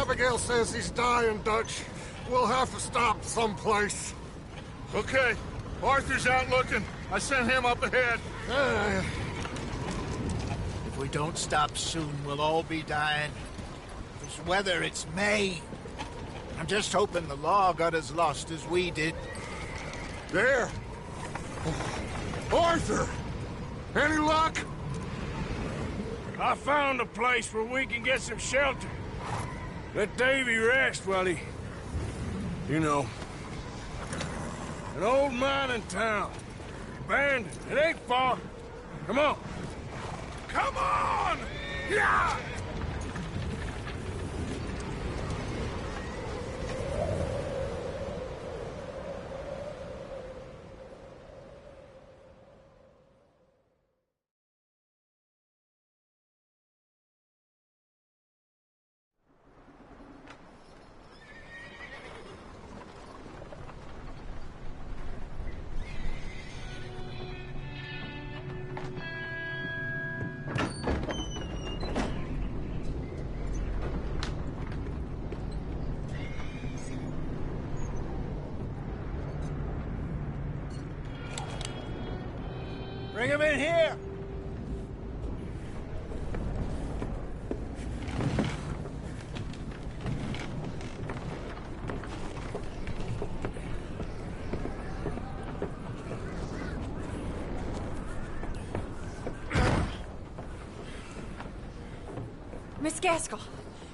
Abigail says he's dying, Dutch. We'll have to stop someplace. Okay. Arthur's out looking. I sent him up ahead. If we don't stop soon, we'll all be dying. This weather, it's May. I'm just hoping the law got as lost as we did. There. Arthur! Any luck? I found a place where we can get some shelter. Let Davy rest while he... You know. An old mining town. Abandoned. It ain't far. Come on. Come on! Yeah! Bring him in here! Miss Gaskell,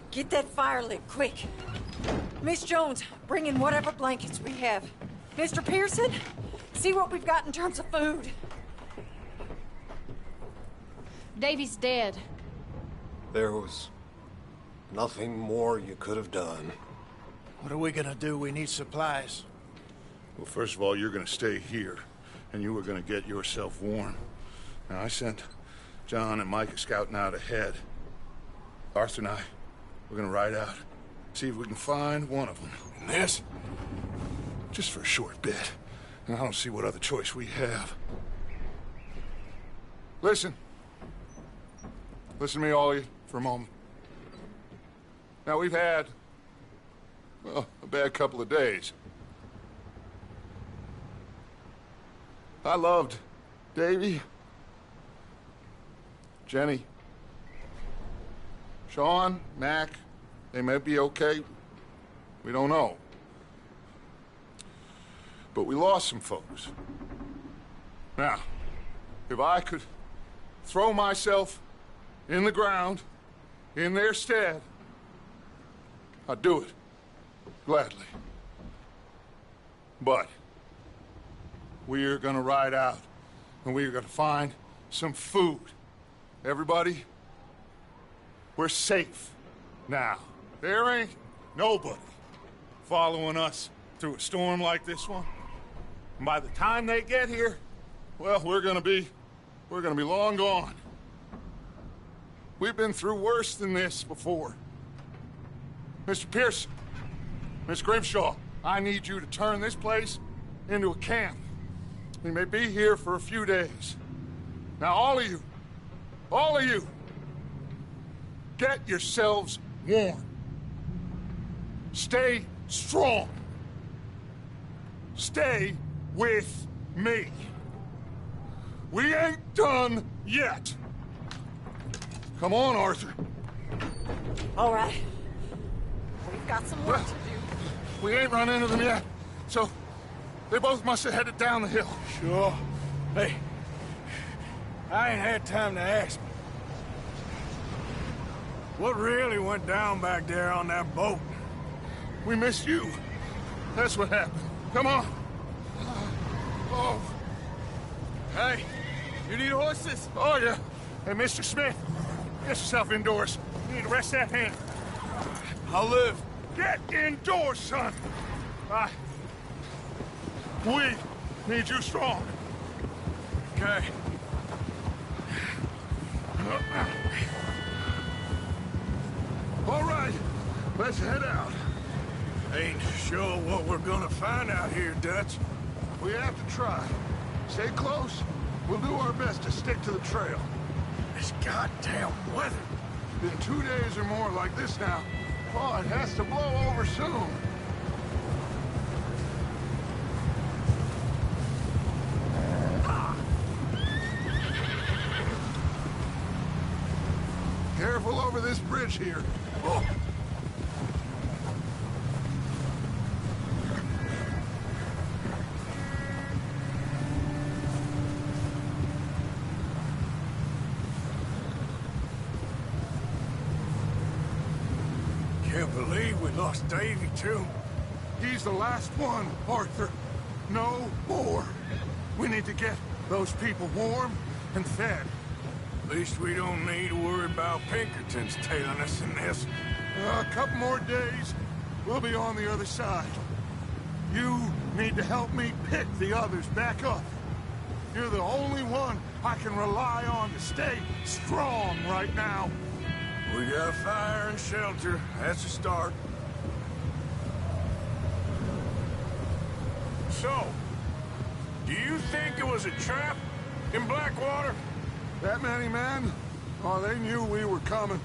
get that fire lit, quick. Miss Jones, bring in whatever blankets we have. Mr. Pearson, see what we've got in terms of food. Davy's dead. There was nothing more you could have done. What are we gonna do? We need supplies. Well, first of all, you're gonna stay here, and you were gonna get yourself warm. Now, I sent John and Micah scouting out ahead. Arthur and I, we're gonna ride out, see if we can find one of them. And this? Just for a short bit. And I don't see what other choice we have. Listen. Listen to me, all of you, for a moment. Now, we've had, well, a bad couple of days. I loved Davy, Jenny, Sean, Mac. They may be okay. We don't know. But we lost some folks. Now, if I could throw myself in the ground, in their stead, I'd do it, gladly. But we're gonna ride out, and we're gonna find some food. Everybody, we're safe now. There ain't nobody following us through a storm like this one. And by the time they get here, well, we're gonna be long gone. We've been through worse than this before. Mr. Pearson, Miss Grimshaw, I need you to turn this place into a camp. We may be here for a few days. Now, all of you, get yourselves warm. Stay strong. Stay with me. We ain't done yet. Come on, Arthur. All right. We've got some work to do. We ain't run into them yet, so they both must have headed down the hill. Sure. Hey, I ain't had time to ask. What really went down back there on that boat? We missed you. That's what happened. Come on. Oh. Hey, you need horses? Oh, yeah. Hey, Mr. Smith, get yourself indoors. You need to rest that hand. I'll live. Get indoors, son. We need you strong. Okay. All right, let's head out. Ain't sure what we're gonna find out here, Dutch. We have to try. Stay close. We'll do our best to stick to the trail. This goddamn weather. Been 2 days or more like this now, Oh, it has to blow over soon. Careful over this bridge here. Oh. Can't believe we lost Davy, too. He's the last one, Arthur. No more. We need to get those people warm and fed. At least we don't need to worry about Pinkertons tailing us in this. A couple more days, we'll be on the other side. You need to help me pick the others back up. You're the only one I can rely on to stay strong right now. We got fire and shelter. That's a start. So, do you think it was a trap in Blackwater? That many men? Oh, they knew we were coming.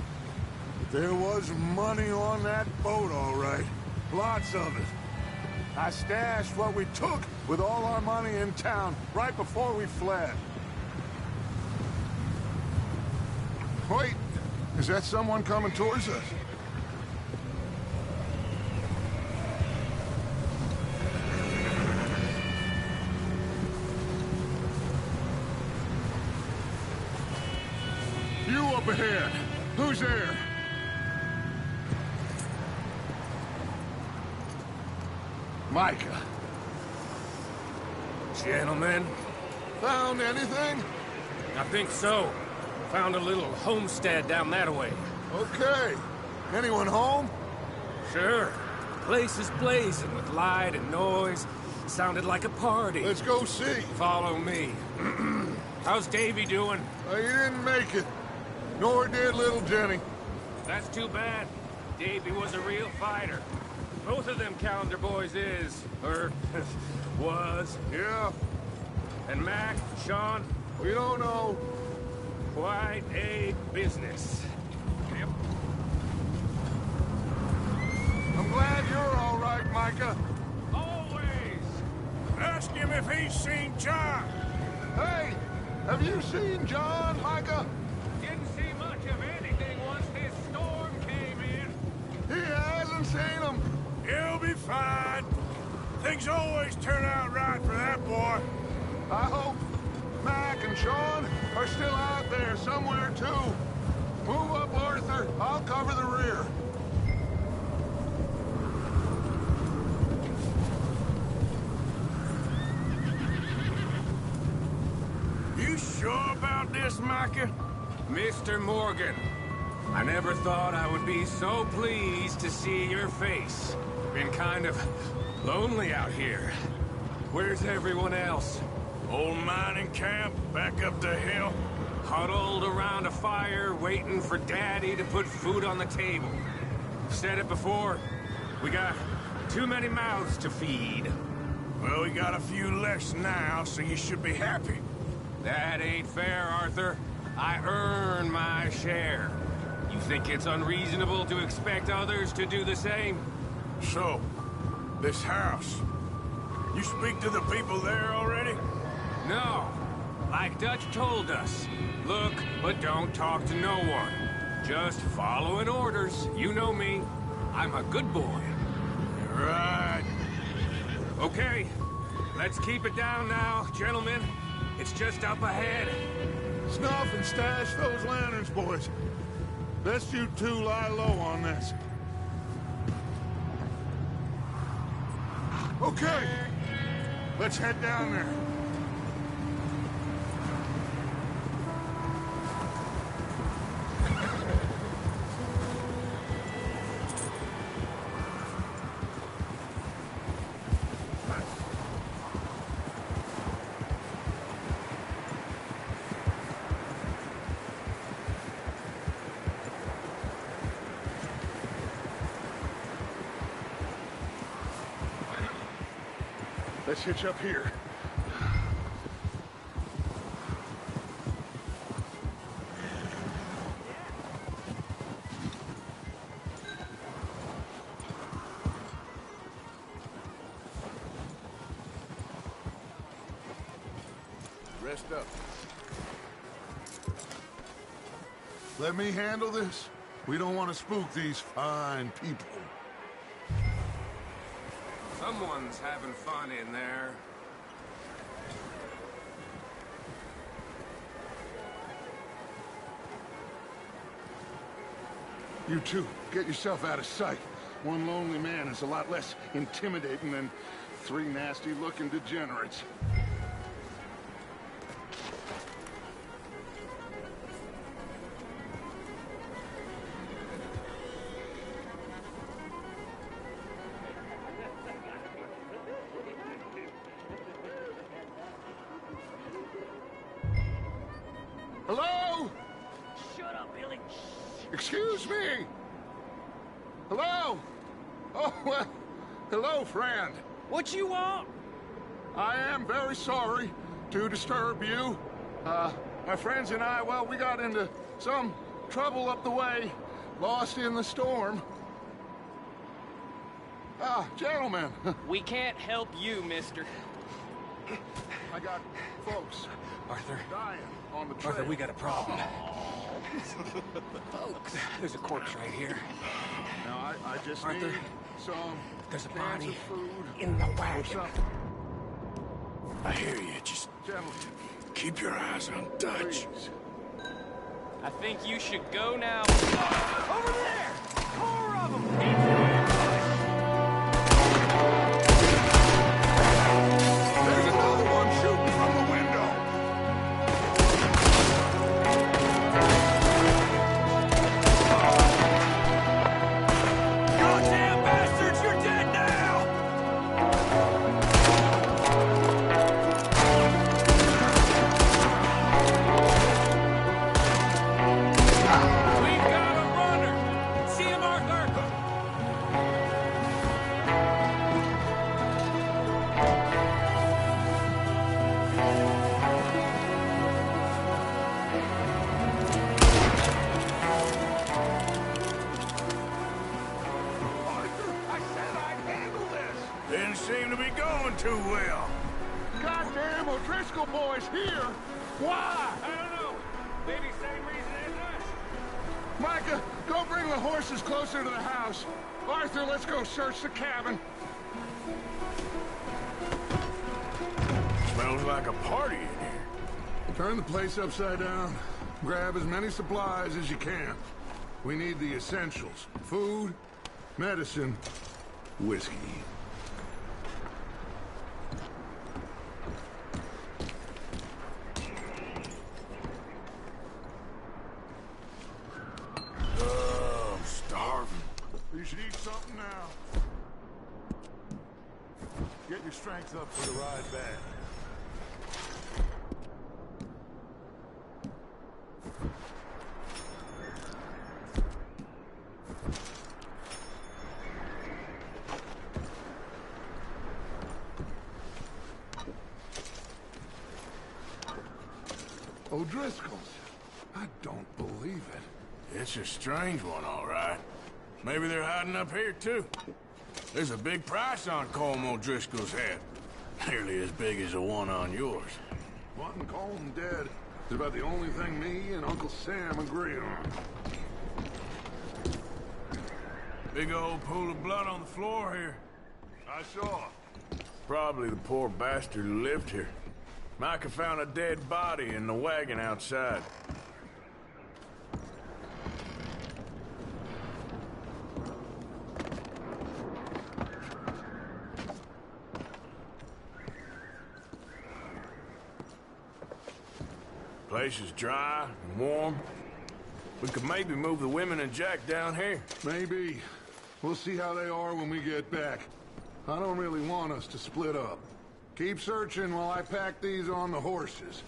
But there was money on that boat, all right. Lots of it. I stashed what we took with all our money in town right before we fled. Wait, is that someone coming towards us? You up ahead. Who's there? Micah. Gentlemen, Found anything? I think so. Found a little homestead down that way. Okay. Anyone home? Sure. Place is blazing with light and noise. Sounded like a party. Let's go see. Follow me. How's Davy doing? He didn't make it. Nor did little Jenny. That's too bad. Davy was a real fighter. Both of them Calendar boys is, or was. Yeah, And Mac, Sean, we don't know. quite a business. Yep. I'm glad you're all right, Micah. Always. Ask him if he's seen John. Hey, have you seen John, Micah? Didn't see much of anything once this storm came in. He hasn't seen him. He'll be fine. Things always turn out right for that boy. I hope Mac and Sean are still out there somewhere, too. Move up, Arthur. I'll cover the rear. You sure about this, Micah? Mr. Morgan, I never thought I would be so pleased to see your face. Been kind of lonely out here. Where's everyone else? Old mining camp, back up the hill. Huddled around a fire, waiting for Daddy to put food on the table. Said it before, we got too many mouths to feed. Well, we got a few less now, so you should be happy. That ain't fair, Arthur. I earn my share. You think it's unreasonable to expect others to do the same? So, this house. You speak to the people there already? No. Like Dutch told us. Look, but don't talk to no one. Just following orders. You know me. I'm a good boy. Right. Okay. Let's keep it down now, gentlemen. It's just up ahead. Snuff and stash those lanterns, boys. Best you two lie low on this. Okay. Let's head down there. Let's hitch up here. Rest up. Let me handle this. We don't want to spook these fine people. Someone's having fun in there. You two, get yourself out of sight. One lonely man is a lot less intimidating than three nasty-looking degenerates. Hello? Shut up, Billy. Excuse me? Hello? Oh, well, hello, friend. What you want? I am very sorry to disturb you. My friends and I, well, we got into some trouble up the way, lost in the storm. Gentlemen. We can't help you, mister. I got folks Arthur. dying on the trail. Arthur, we got a problem. Folks, there's a corpse right here. Now, I just Arthur, need some there's a cans body of food in the or wagon. something. I hear you. Just Gentlemen, keep your eyes on Dutch. please. I think you should go now. Over there! 4 of them! There's another one shooting from the window. Goddamn bastards, you're dead now! We've got a runner! See him, Arthur? Arthur, I said I'd handle this. Didn't seem to be going too well. Goddamn O'Driscoll boys here. Why? I don't know. Maybe same reason as us. Micah, go bring the horses closer to the house. Arthur, let's go search the cabin. Smells like a party in here. Turn the place upside down. Grab as many supplies as you can. We need the essentials. Food, medicine, whiskey. Oh, I'm starving. You should eat something now. Get your strength up for the ride back. O'Driscoll's. I don't believe it. It's a strange one, all right. Maybe they're hiding up here, too. There's a big price on Colm O'Driscoll's head. Nearly as big as the one on yours. Wanting Colm dead is about the only thing me and Uncle Sam agree on. Big old pool of blood on the floor here. I saw. Probably the poor bastard who lived here. Micah found a dead body in the wagon outside. Place is dry and warm. We could maybe move the women and Jack down here. Maybe. We'll see how they are when we get back. I don't really want us to split up. Keep searching while I pack these on the horses.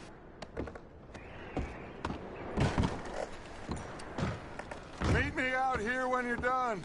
Meet me out here when you're done.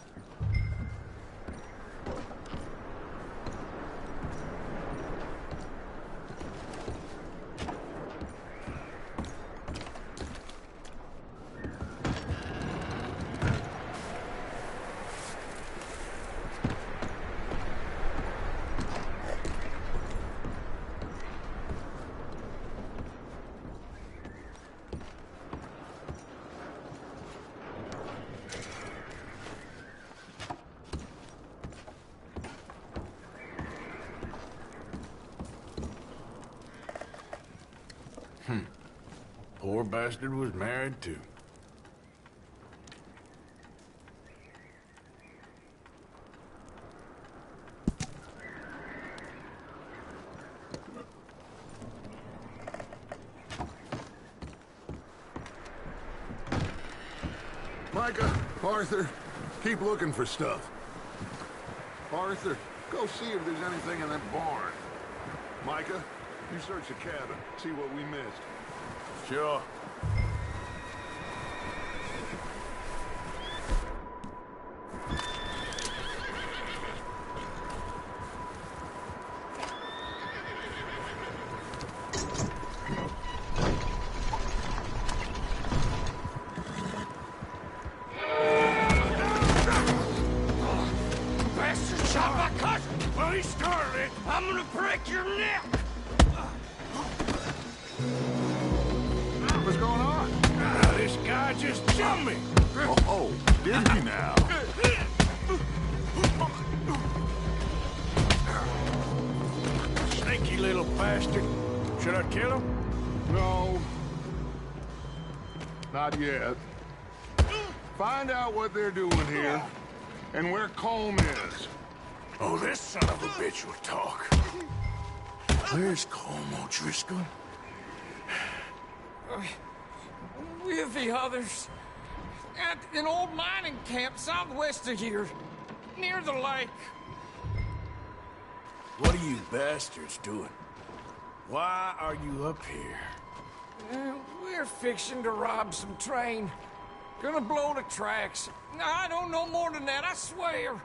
Poor bastard was married too. Micah, Arthur, keep looking for stuff. Arthur, go see if there's anything in that barn. Micah, you search the cabin, see what we missed. Sure. Bastard shot my cousin! Well, he started it. I'm gonna break your neck! What's going on? This guy just jumped me. Oh, did he now? Sneaky little bastard. Should I kill him? No. Not yet. Find out what they're doing here, and where Colm is. Oh, this son of a bitch will talk. Where's Colm O'Driscoll? With the others. At an old mining camp southwest of here. Near the lake. What are you bastards doing? Why are you up here? We're fixing to rob some train. Gonna blow the tracks. I don't know more than that, I swear.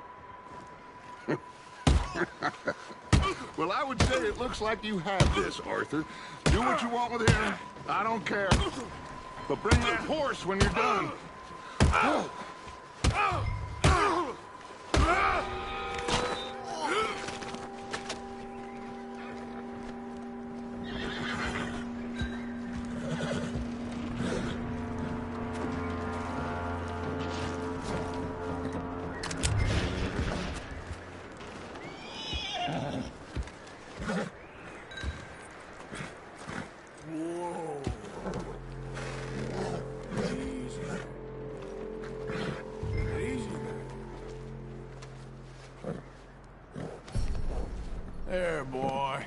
Well, I would say it looks like you have this, Arthur. Do what you want with him. I don't care. But bring that horse when you're done. There, boy.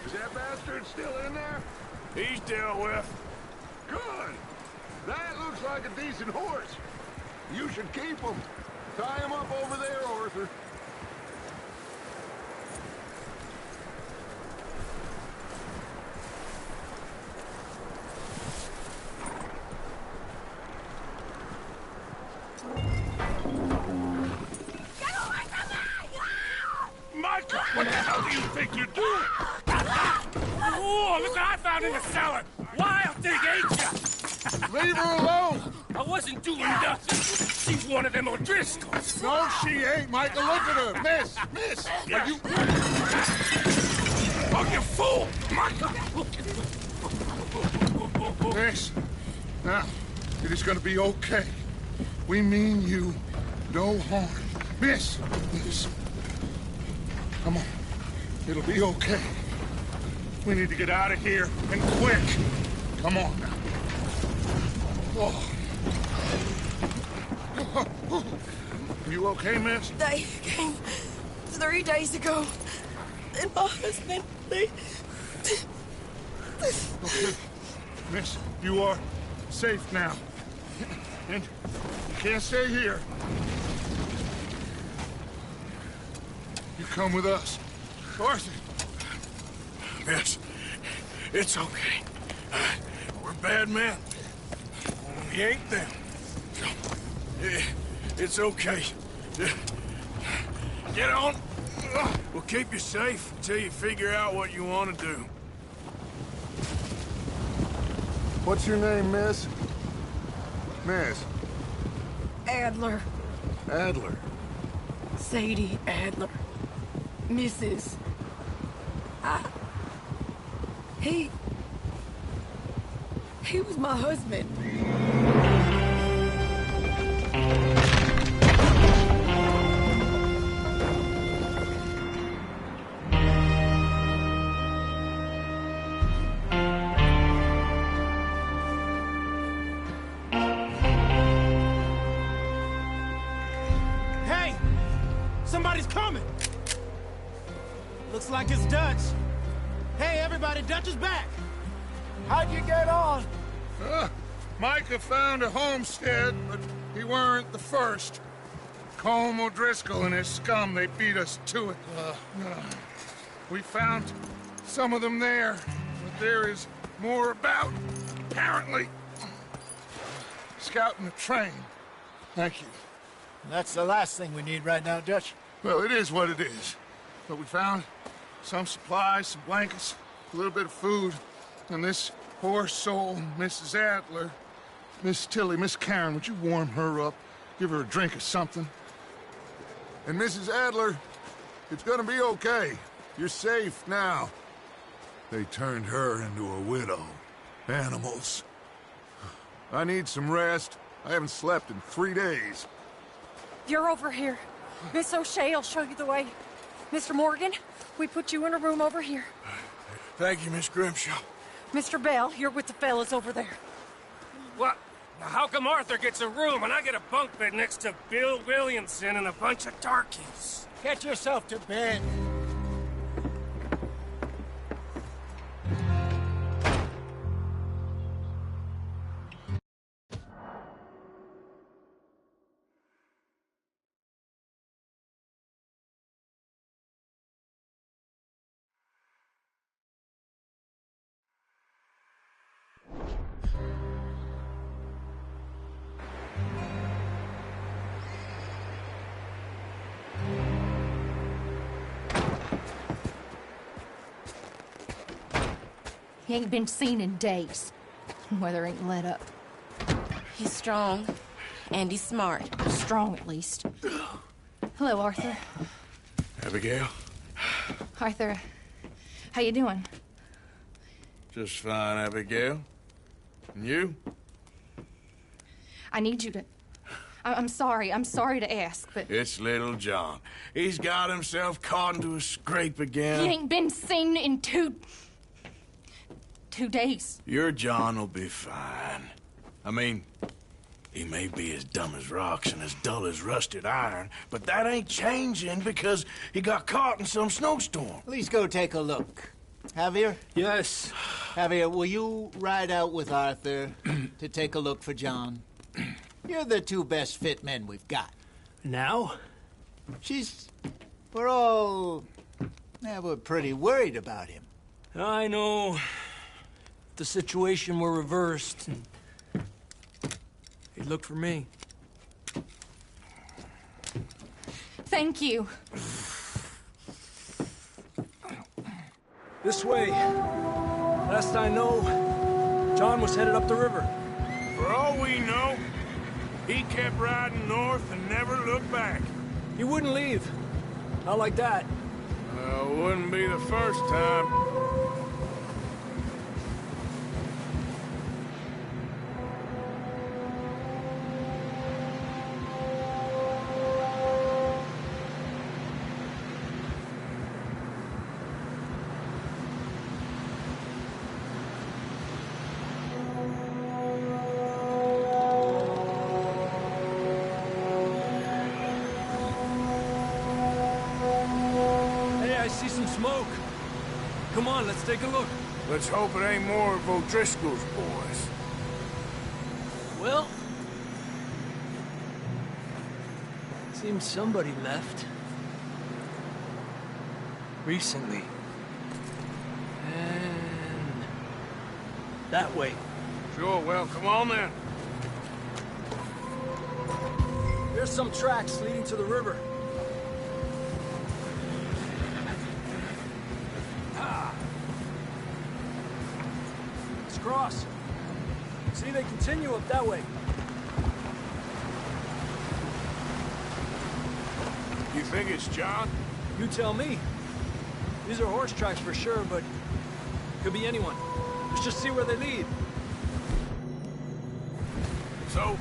Is that bastard still in there? He's dealt with. Good. That looks like a decent horse. You should keep him. Tie him up over there, Arthur. Micah, what the hell do you think you're doing? Oh, look what I found in the cellar. Wild thing, ain't ya? Leave her alone! I wasn't doing nothing. She's one of them O'Driscolls. No, she ain't, Micah. Look at her. Miss, are you... Oh, you fool! Micah! Miss, now, it is gonna be okay. We mean you no harm. Miss! Come on. It'll be okay. We need to get out of here, and quick. Come on now. Oh. You okay, miss? They came 3 days ago. And my husband, they... Okay. Miss, you are safe now. And you can't stay here. You come with us. Arthur! Miss, it's okay. We're bad men. We ain't them. It's okay. Get on. We'll keep you safe until you figure out what you want to do. What's your name, miss? Miss? Adler. Adler. Sadie Adler. Mrs. He He was my husband. Hey! Somebody's coming! Looks like it's Dutch. Hey, everybody, Dutch is back! How'd you get on? Micah found a homestead, but he weren't the first. Colm O'Driscoll and his scum, they beat us to it. We found some of them there, but there is more about, apparently. Scouting the train. Thank you. That's the last thing we need right now, Dutch. Well, it is what it is. But we found some supplies, some blankets, a little bit of food, and this poor soul, Mrs. Adler, Miss Tilly, Miss Karen, would you warm her up? Give her a drink or something? And Mrs. Adler, it's gonna be okay. You're safe now. They turned her into a widow. Animals. I need some rest. I haven't slept in 3 days. You're over here. Miss O'Shea will show you the way. Mr. Morgan, we put you in a room over here. Thank you, Miss Grimshaw. Mr. Bell, you're with the fellas over there. What? How come Arthur gets a room and I get a bunk bed next to Bill Williamson and a bunch of darkies? Get yourself to bed. He ain't been seen in days. Weather ain't let up. He's strong, and he's smart. Strong, at least. Hello, Arthur. Abigail? Arthur, how you doing? Just fine, Abigail. And you? I need you to... I'm sorry to ask, but... It's little John. He's got himself caught into a scrape again. He ain't been seen in 2 days. Your John will be fine. I mean, he may be as dumb as rocks and as dull as rusted iron, but that ain't changing because he got caught in some snowstorm. Please go take a look. Javier? Yes. Javier, will you ride out with Arthur to take a look for John? You're the 2 best fit men we've got. Now? We're pretty worried about him. I know. If the situation were reversed, he'd look for me. Thank you. This way. Last I know, John was headed up the river. For all we know, he kept riding north and never looked back. He wouldn't leave. Not like that. Wouldn't be the first time. Smoke. Come on, let's take a look. Let's hope it ain't more of O'Driscoll's boys. Well, seems somebody left. Recently. And that way. Sure, well, come on then. There's some tracks leading to the river. Cross. See, they continue up that way. You think it's John? You tell me. These are horse tracks for sure, but could be anyone. Let's just see where they lead. So?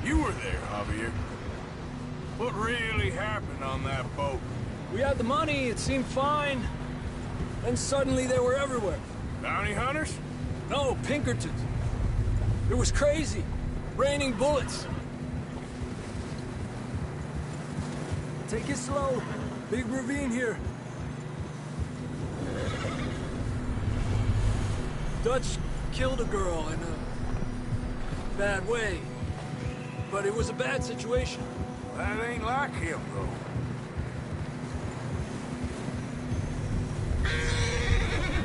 You were there, Javier. What really happened on that boat? We had the money, it seemed fine. Then suddenly they were everywhere. Bounty hunters? No, Pinkertons. It was crazy. Raining bullets. Take it slow. Big ravine here. Dutch killed a girl in a bad way. But it was a bad situation. That ain't like him, though.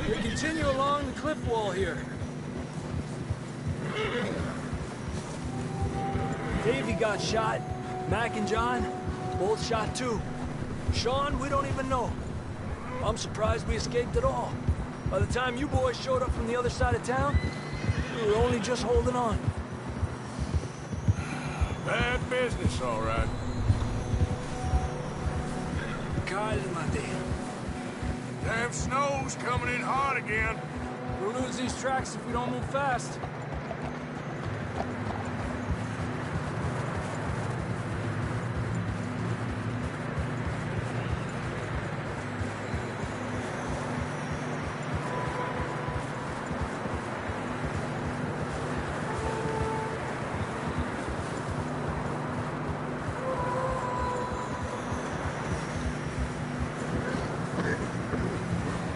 We continue along the cliff wall here. Davey got shot. Mac and John, both shot too. Sean, we don't even know. I'm surprised we escaped at all. By the time you boys showed up from the other side of town, we were only just holding on. Bad business, all right. Cálmate. Damn snow's coming in hard again. We'll lose these tracks if we don't move fast.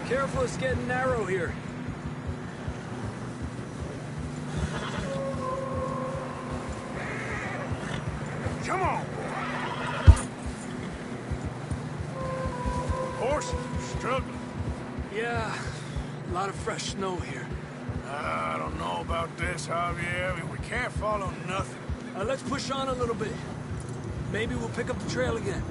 Careful, it's getting narrow here. Come on, horses are struggling. Yeah, a lot of fresh snow here. I don't know about this, Javier. I mean, we can't follow nothing. Let's push on a little bit. Maybe we'll pick up the trail again.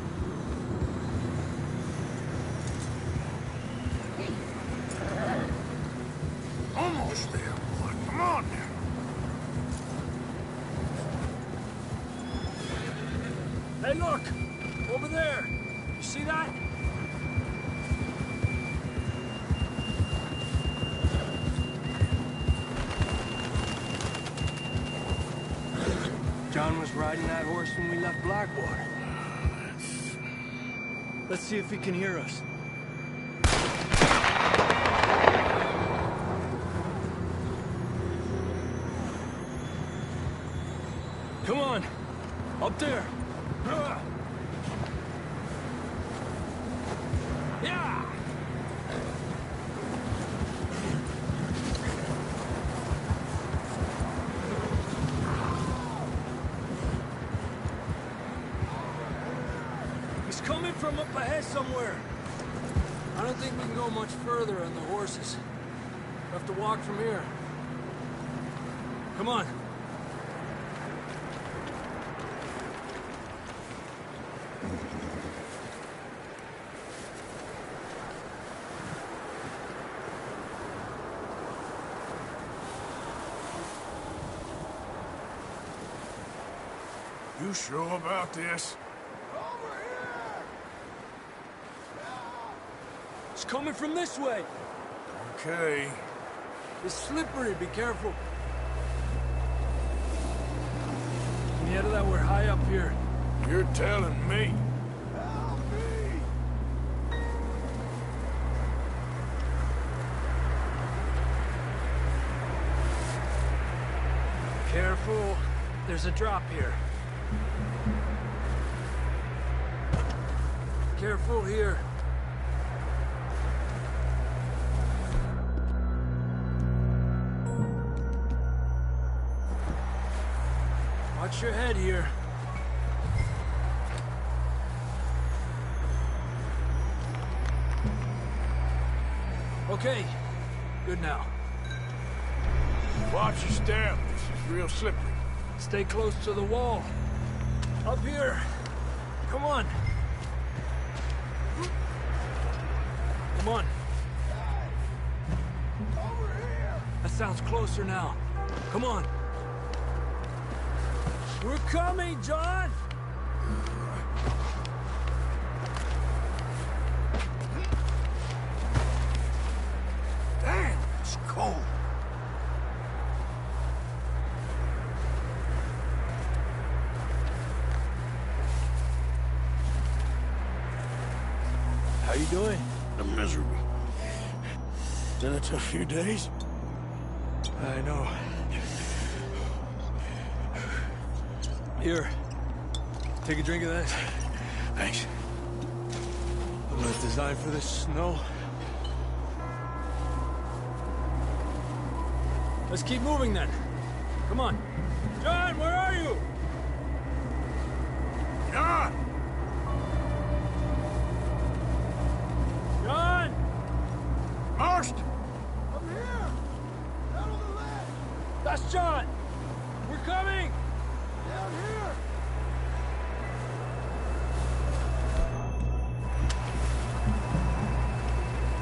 Almost there, boy. Come on now. Hey, look! Over there! You see that? John was riding that horse when we left Blackwater. Let's see if he can hear us. Come on! Up there! Yeah! He's coming from up ahead somewhere. I don't think we can go much further on the horses. We'll have to walk from here. Come on. You sure about this? It's coming from this way. Okay. It's slippery, be careful. Yeah, that we're high up here. You're telling me. Careful. There's a drop here. Careful here. Watch your head here. Okay. Good now. Watch your step. This is real slippery. Stay close to the wall. Up here. Come on. Come on. That sounds closer now. Come on. We're coming, John! How you doing? I'm miserable. Been a tough few days. I know. Here. Take a drink of that. Thanks. I'm not designed for this snow. Let's keep moving then. Come on. John, where are you? John! John! Marston! I'm here! Down on the left! That's John! We're coming! Down here!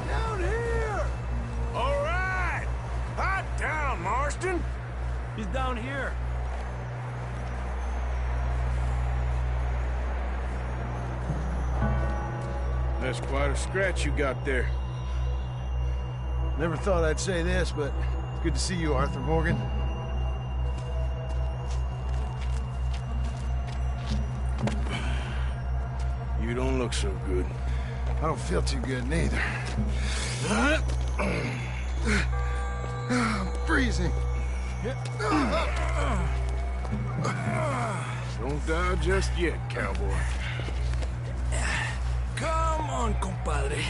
Down here! All right! Hot down, Marston! He's down here. That's quite a scratch you got there. Never thought I'd say this, but it's good to see you, Arthur Morgan. You don't look so good. I don't feel too good neither. I'm freezing. Don't die just yet, cowboy. Come on, compadre.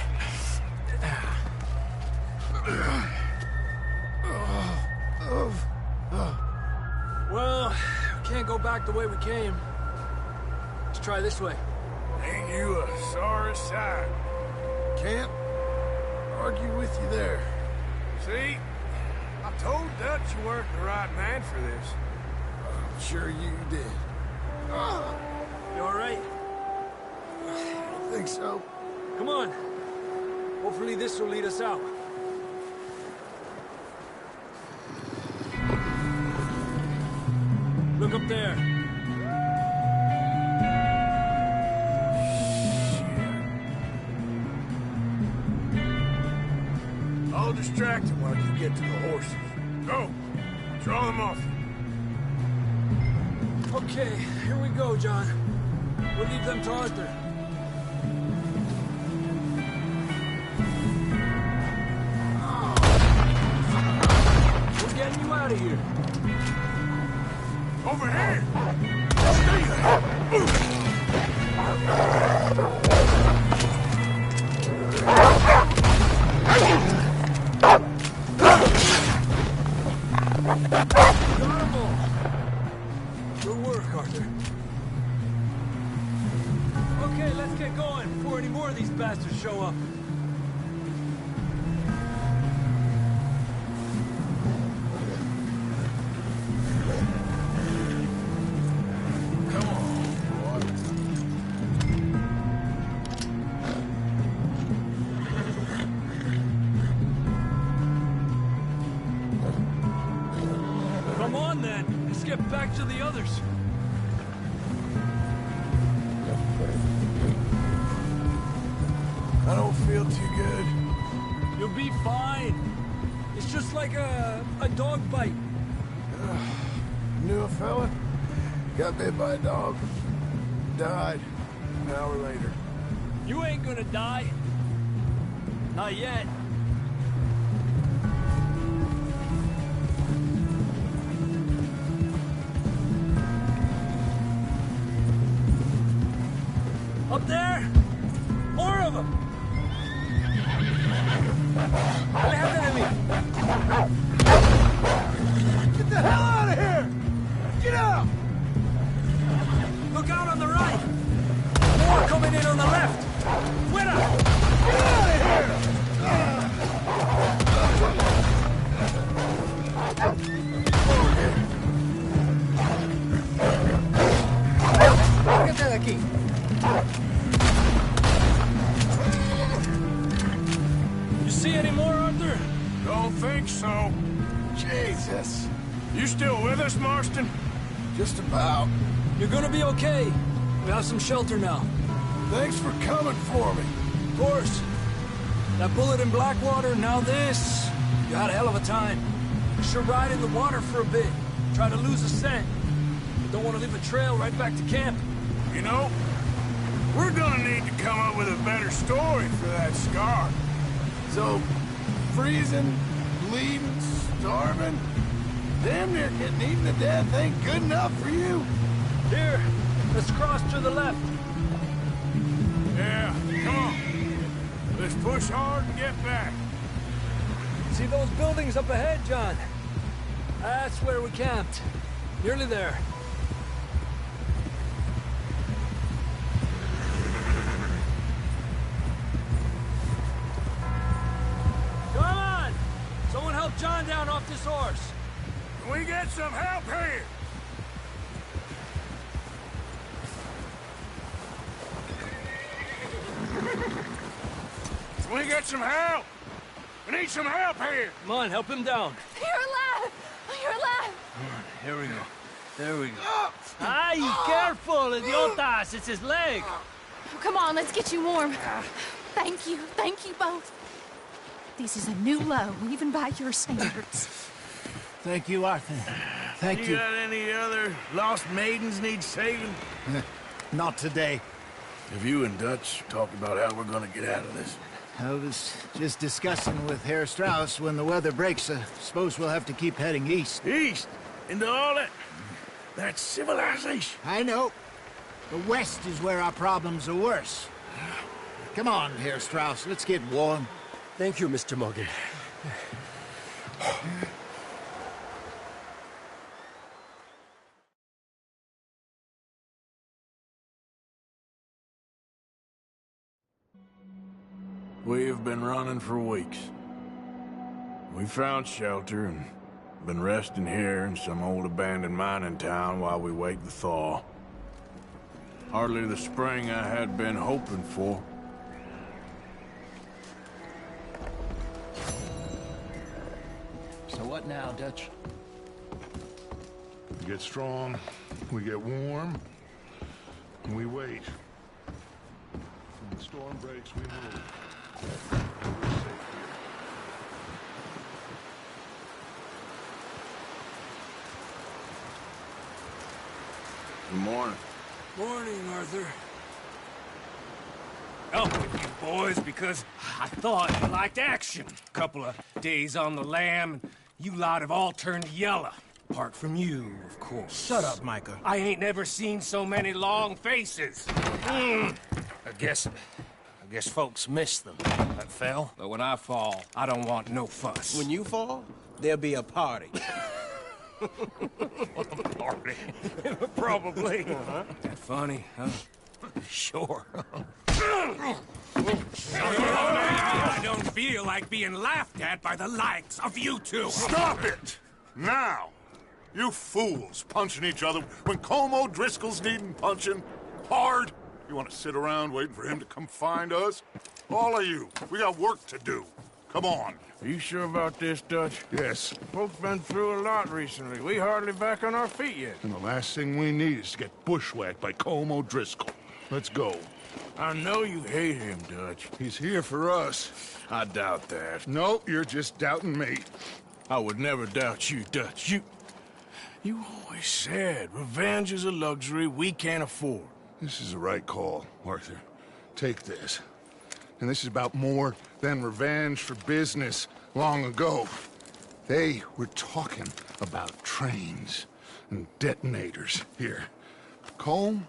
Well, we can't go back the way we came. Let's try this way. Ain't you a sorry sight? Can't argue with you there. See? I told Dutch you weren't the right man for this. I'm sure you did. You all right? I think so. Come on. Hopefully this will lead us out. Look up there. I'll distract him while you get to the horses. Go! Draw them off. Okay, here we go, John. We'll leave them to Arthur. We're getting you out of here. Over here! Good work, Arthur. Okay, let's get going before any more of these bastards show up. Come on, then. Let's get back to the others. I don't feel too good. You'll be fine. It's just like a dog bite. Knew a fella? Got bit by a dog. Died an hour later. You ain't gonna die. Not yet. Up there? More of them! Aléjate de mí! Get the hell out of here! Get out! Look out on the right! More coming in on the left! Fuera! Get out of here! Get de aquí. You see any more, Arthur? Don't think so. Jesus. You still with us, Marston? Just about. You're gonna be okay. We have some shelter now. Thanks for coming for me. Of course. That bullet in Blackwater, now this. You had a hell of a time. You should ride in the water for a bit. Try to lose a scent. You don't want to leave a trail right back to camp. You know, we're gonna need need to come up with a better story for that scar. So, freezing, bleeding, starving, damn near getting eaten to death ain't good enough for you? Here, let's cross to the left. Yeah, come on. Let's push hard and get back. See those buildings up ahead, John? That's where we camped. Nearly there. Come on! Someone help John down off this horse. Can we get some help here? Can we get some help? We need some help here. Come on, help him down. You're alive! You're alive! Here we go. There we go. Ay, careful, idiotas! It's his leg. Come on, let's get you warm. Thank you both. This is a new low, even by your standards. Thank you, Arthur. Thank you. You got any other lost maidens need saving? Not today. Have you and Dutch talked about how we're gonna get out of this? I was just discussing with Herr Strauss when the weather breaks. I suppose we'll have to keep heading east. East? Into all that civilization? I know. The west is where our problems are worse. Come on, Herr Strauss, let's get warm. Thank you, Mr. Morgan. We've been running for weeks. We found shelter and been resting here in some old abandoned mining town while we wait the thaw. Hardly the spring I had been hoping for. So what now, Dutch? We get strong, we get warm, and we wait. When the storm breaks, we move. We're safe here. Good morning. Morning, Arthur. Up with you boys because I thought you liked action. Couple of days on the lam, and you lot have all turned yellow. Apart from you, of course. Shut up, Micah. I ain't never seen so many long faces. I guess folks miss them. That fell. But when I fall, I don't want no fuss. When you fall, there'll be a party. Party. Probably. That funny, huh? Sure. I don't feel like being laughed at by the likes of you two. Stop it! Now! You fools punching each other when Colm O'Driscoll's needing punching hard. You want to sit around waiting for him to come find us? All of you, we got work to do. Come on. Are you sure about this, Dutch? Yes. Folks been through a lot recently. We hardly back on our feet yet. And the last thing we need is to get bushwhacked by Colm O'Driscoll. Let's go. I know you hate him, Dutch. He's here for us. I doubt that. No, you're just doubting me. I would never doubt you, Dutch. You always said revenge is a luxury we can't afford. This is the right call, Arthur. Take this. And this is about more than revenge for business long ago. They were talking about trains and detonators here. Colm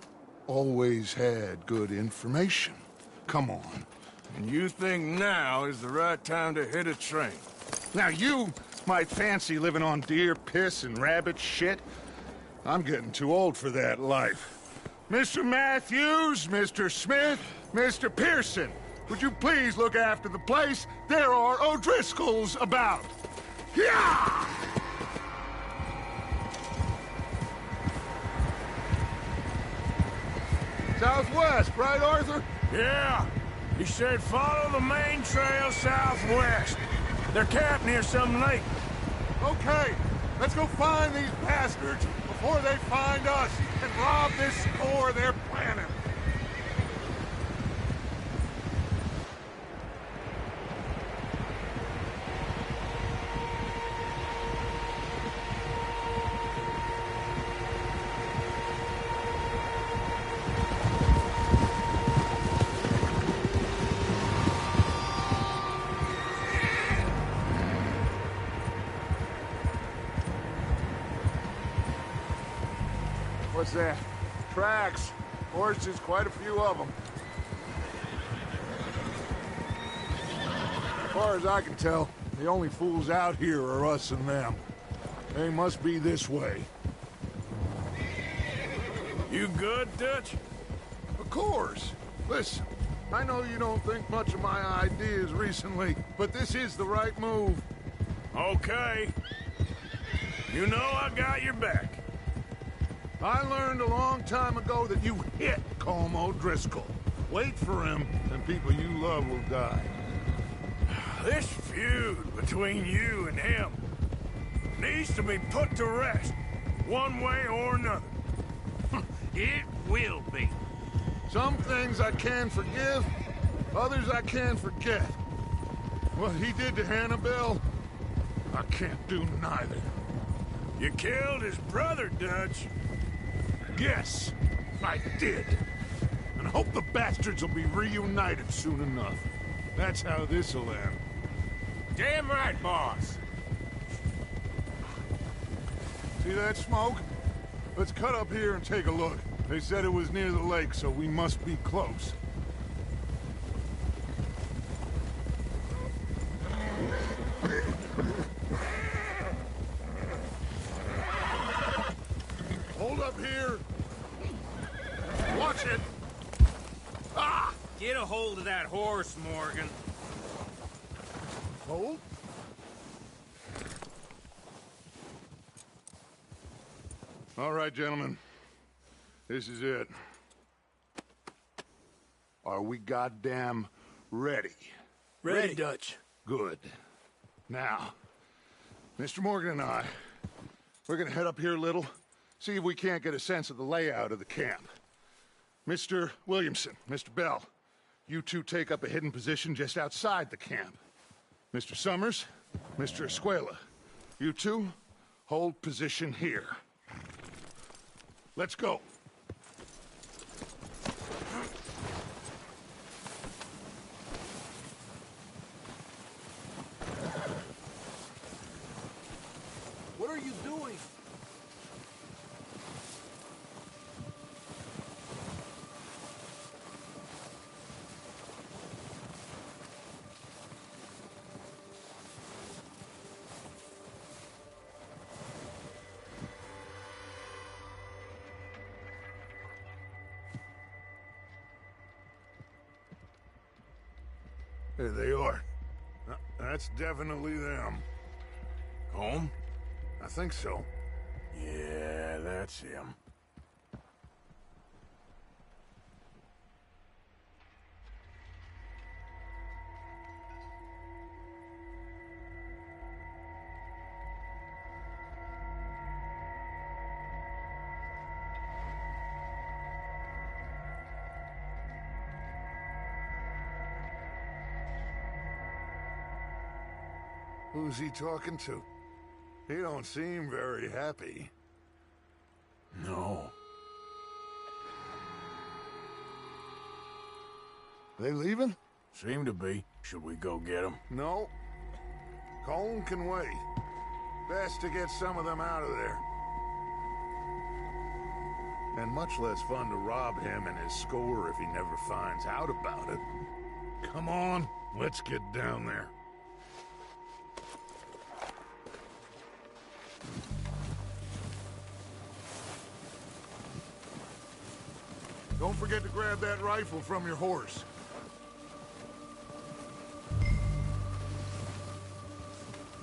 always had good information. Come on. And you think now is the right time to hit a train? Now you might fancy living on deer piss and rabbit shit. I'm getting too old for that life. Mr. Matthews, Mr. Smith, Mr. Pearson, would you please look after the place? There are O'Driscolls about. Yeah! Southwest, right, Arthur? Yeah. He said follow the main trail southwest. They're camped near some lake. Okay, let's go find these bastards before they find us and rob this store they're planning. What's that? Tracks. Horses, quite a few of them. As far as I can tell, the only fools out here are us and them. They must be this way. You good, Dutch? Of course. Listen, I know you don't think much of my ideas recently, but this is the right move. Okay. You know I got your back. I learned a long time ago that you hit Colm O'Driscoll. Wait for him, and people you love will die. This feud between you and him needs to be put to rest, one way or another. It will be. Some things I can forgive, others I can forget. What he did to Annabelle, I can't do neither. You killed his brother, Dutch. Yes, I did. And I hope the bastards will be reunited soon enough. That's how this'll end. Damn right, boss. See that smoke? Let's cut up here and take a look. They said it was near the lake, so we must be close. Hold up here. Watch it. Ah! Get a hold of that horse, Morgan. Hold? All right, gentlemen. This is it. Are we goddamn ready? Ready, Dutch. Good. Now, Mr. Morgan and I, we're gonna head up here a little, see if we can't get a sense of the layout of the camp. Mr. Williamson, Mr. Bell, you two take up a hidden position just outside the camp. Mr. Summers, Mr. Escuela, you two hold position here. Let's go. What are you doing? There they are. That's definitely them. Home? I think so. Yeah, that's him. Who's he talking to? He don't seem very happy. No. They leaving? Seem to be. Should we go get them? No. Colm can wait. Best to get some of them out of there. And much less fun to rob him and his score if he never finds out about it. Come on, let's get down there. Don't forget to grab that rifle from your horse.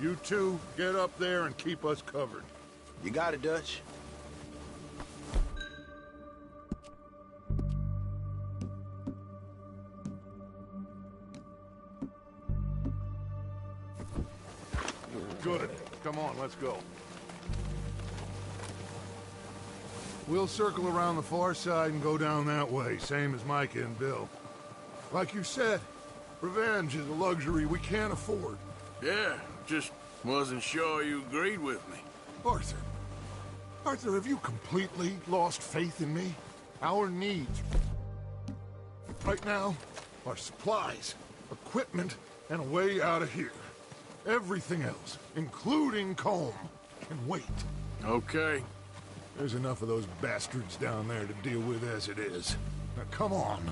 You two, get up there and keep us covered. You got it, Dutch. Good. Come on, let's go. We'll circle around the far side and go down that way, same as Micah and Bill. Like you said, revenge is a luxury we can't afford. Yeah, just wasn't sure you agreed with me. Arthur. Arthur, have you completely lost faith in me? Our needs right now are supplies, equipment, and a way out of here. Everything else, including Colm, can wait. Okay. There's enough of those bastards down there to deal with as it is. Now, come on.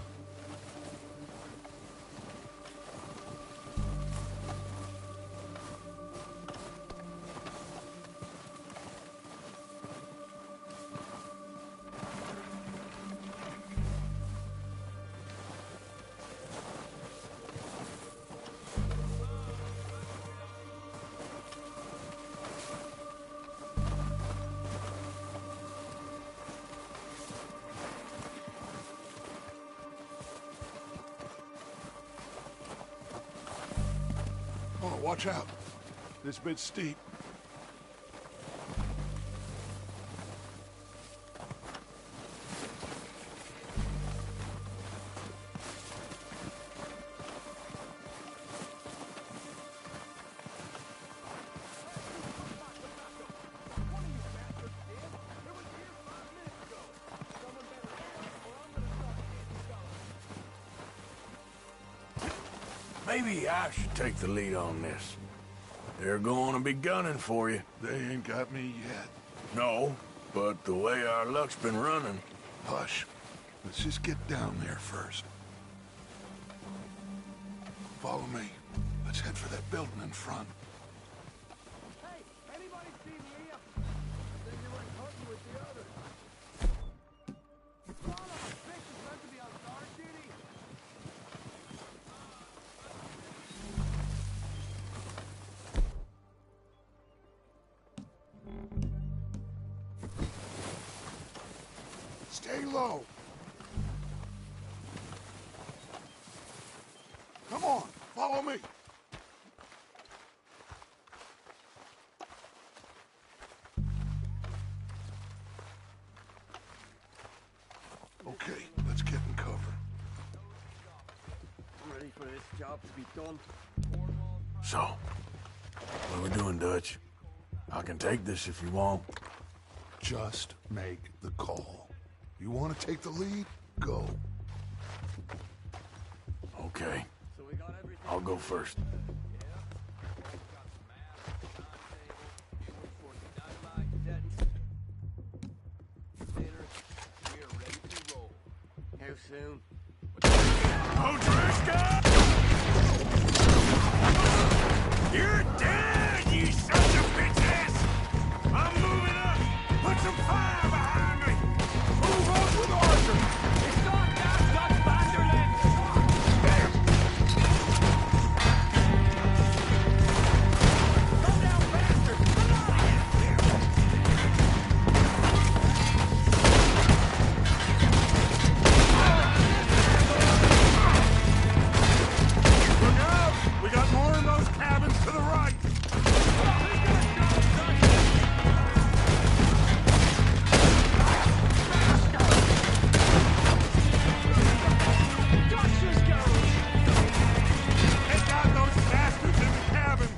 Oh, watch out. This bit's steep. Maybe I should take the lead on this. They're going to be gunning for you. They ain't got me yet. No, but the way our luck's been running... Hush. Let's just get down there first. Follow me. Let's head for that building in front. Hey, anybody seen Leah? Then you went hunting with the others. All of the fish is meant to be on guard duty. Stay low. Come on, follow me. Okay, let's get in cover. I'm ready for this job to be done. So, what are we doing, Dutch? I can take this if you want. Just make the call. You want to take the lead? Go. Okay. I'll go first. How soon? O'Driscoll! You're dead, you sons of bitches! I'm moving up! Put some fire behind me! Move on with Arthur! It's not that Dutch Vanderland! Come down faster! Look out! We got more in those cabins to the right! Take out those bastards in the cabin!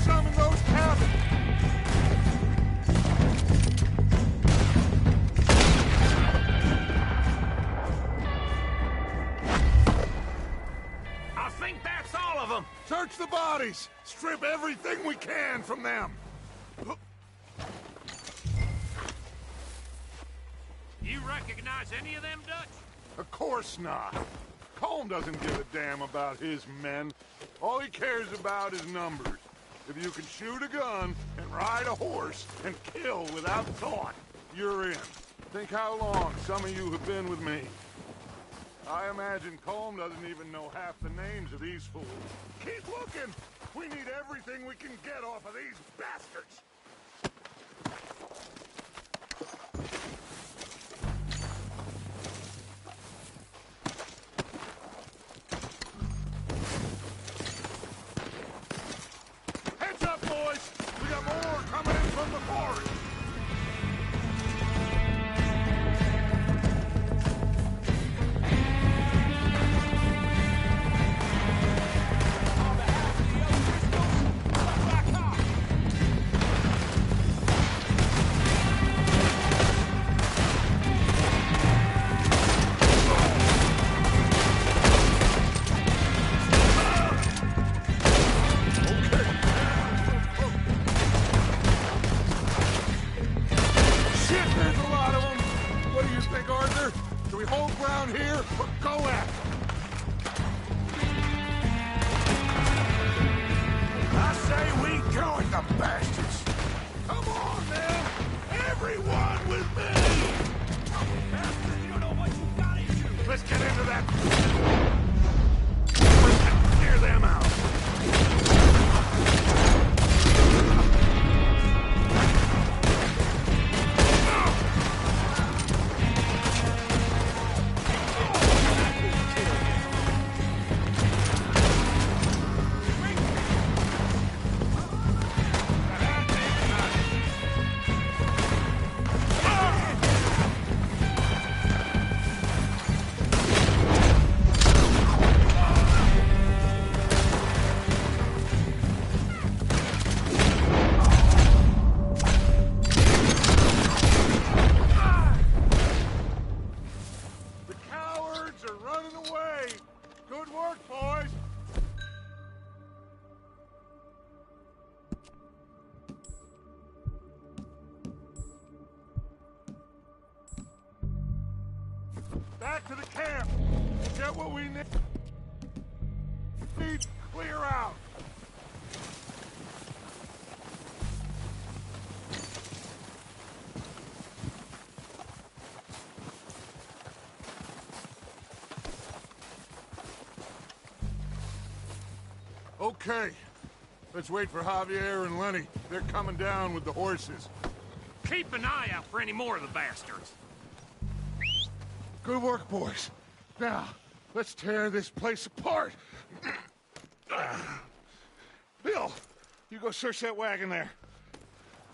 Some in those cabins! I think that's all of them. Search the bodies! Strip everything we can from them! You recognize any of them, Dutch? Of course not. Colm doesn't give a damn about his men. All he cares about is numbers. If you can shoot a gun and ride a horse and kill without thought, you're in. Think how long some of you have been with me. I imagine Colm doesn't even know half the names of these fools. Keep looking! We need everything we can get off of these bastards! Heads up, boys! We got more coming in from the forest! Back to the camp. Get what we need. Clear out. Okay. Let's wait for Javier and Lenny. They're coming down with the horses. Keep an eye out for any more of the bastards. Good work, boys. Now, let's tear this place apart. Bill, you go search that wagon there.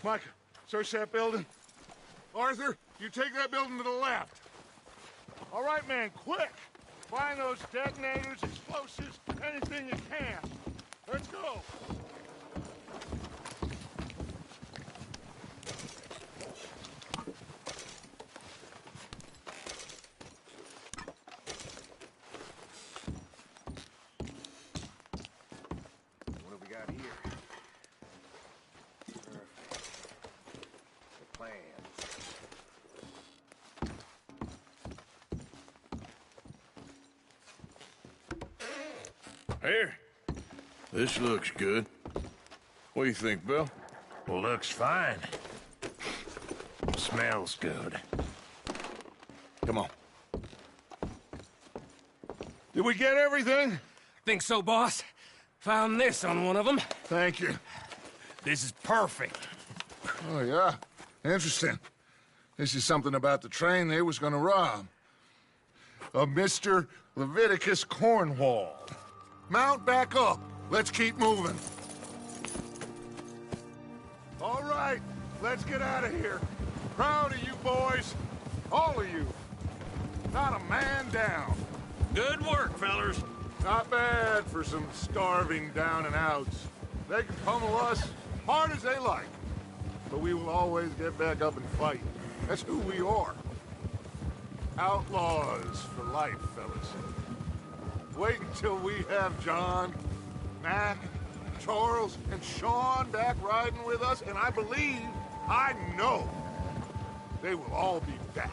Mike, search that building. Arthur, you take that building to the left. All right, man, quick. Find those detonators, explosives, anything you can. Let's go. Here. This looks good. What do you think, Bill? Looks fine. Smells good. Come on. Did we get everything? Think so, boss. Found this on one of them. Thank you. This is perfect. Oh, yeah? Interesting. This is something about the train they was gonna rob. Of Mr. Leviticus Cornwall. Mount back up. Let's keep moving. All right, let's get out of here. Proud of you boys. All of you. Not a man down. Good work, fellers. Not bad for some starving down and outs. They can pummel us hard as they like. But we will always get back up and fight. That's who we are. Outlaws for life, fellas. Wait until we have John, Mac, Charles, and Sean back riding with us, and I believe, I know, they will all be back.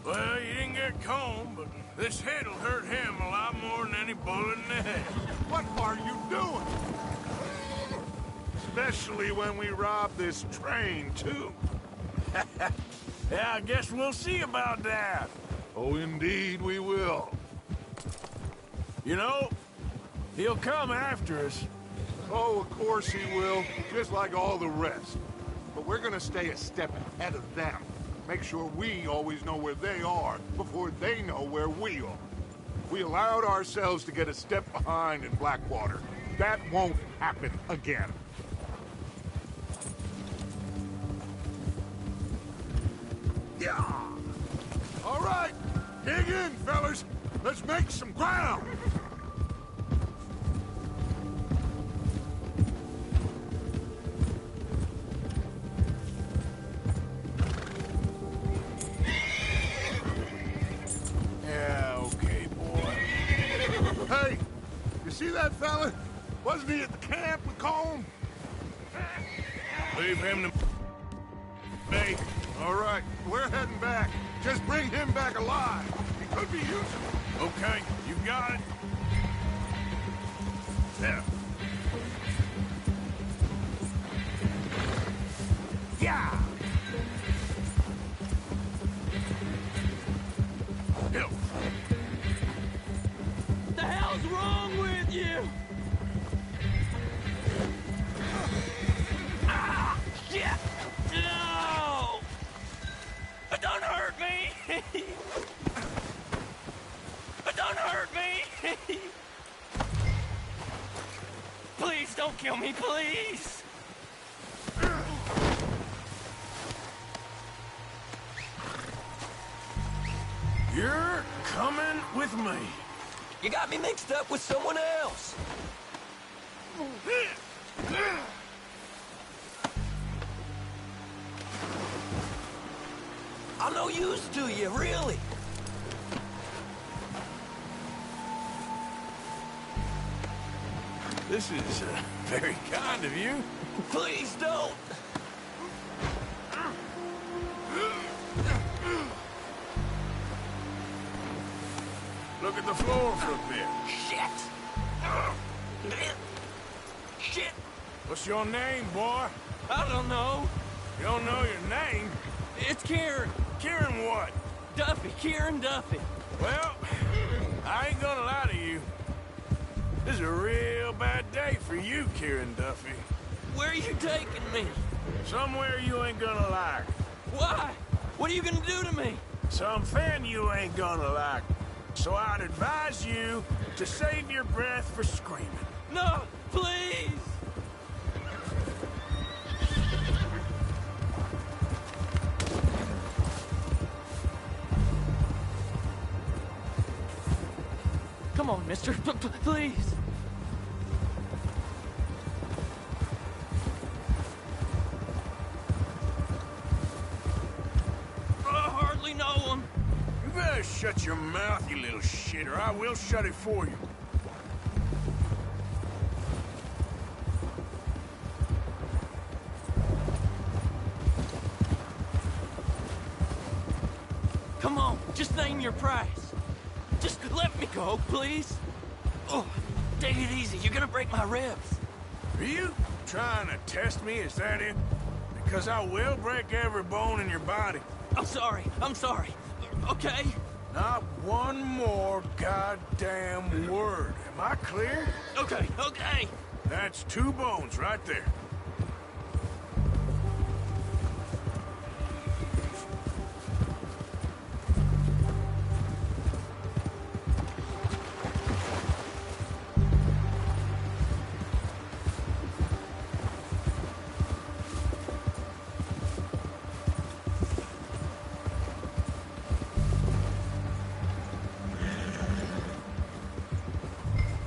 Well, you didn't get Colm, but this hit'll hurt him a lot more than any bullet in the head. What are you doing? Especially when we rob this train, too. Yeah, I guess we'll see about that. Oh, indeed we will. You know, he'll come after us. Oh, of course he will, just like all the rest. But we're gonna stay a step ahead of them. Make sure we always know where they are before they know where we are. We allowed ourselves to get a step behind in Blackwater. That won't happen again. Yeah! All right, dig in, fellas. Let's make some ground. Yeah, okay, boy. Hey, you see that fella? Wasn't he at the camp with Colm? Leave him to me. All right, we're heading back. Just bring him back alive. He could be useful. Okay, you got it. Yeah. Yeah! Hill. The hell's wrong with you? Ah! Shit! No! Don't hurt me! Don't hurt me! Please don't kill me, please! You're coming with me. You got me mixed up with someone else. I'm no use to you, really. This is very kind of you. Please don't. Look at the floor for a bit. Shit. Shit. What's your name, boy? I don't know. You don't know your name? It's Kieran. Kieran what? Duffy. Kieran Duffy. Well, I ain't gonna lie to you. This is a real bad day for you, Kieran Duffy. Where are you taking me? Somewhere you ain't gonna like. Why? What are you gonna do to me? Something you ain't gonna like. So I'd advise you to save your breath for screaming. No, please! Come on, mister. Please. I hardly know him. You better shut your mouth, you little shit, or I will shut it for you. Come on, just name your price. Just let me go, please. Oh, take it easy. You're gonna break my ribs. Are you trying to test me? Is that it? Because I will break every bone in your body. I'm sorry. I'm sorry. Okay? Not one more goddamn word. Am I clear? Okay, okay. That's 2 bones right there.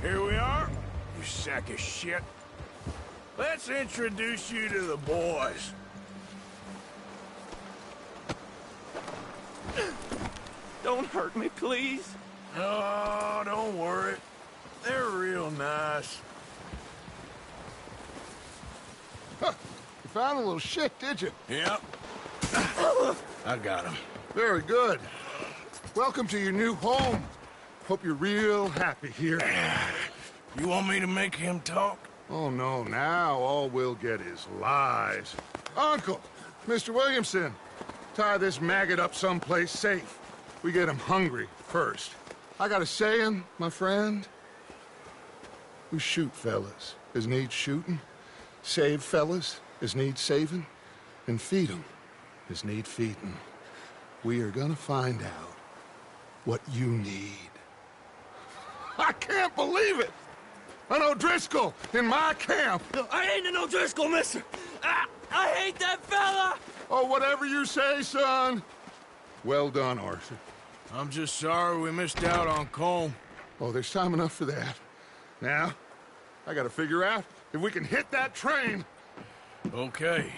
Here we are, you sack of shit. Let's introduce you to the boys. Don't hurt me, please. Oh, don't worry. They're real nice. Huh. You found a little shit, did you? Yep. I got him. Very good. Welcome to your new home. Hope you're real happy here. You want me to make him talk? Oh, no, now all we'll get is lies. Uncle, Mr. Williamson, tie this maggot up someplace safe. We get him hungry first. I got a saying, my friend. We shoot fellas as need shooting, save fellas as need saving, and feed 'em as need feeding. We are gonna find out what you need. I can't believe it! An O'Driscoll in my camp! I ain't an O'Driscoll, mister! I hate that fella! Oh, whatever you say, son. Well done, Arthur. I'm just sorry we missed out on Colm. Oh, there's time enough for that. Now, I gotta figure out if we can hit that train. Okay.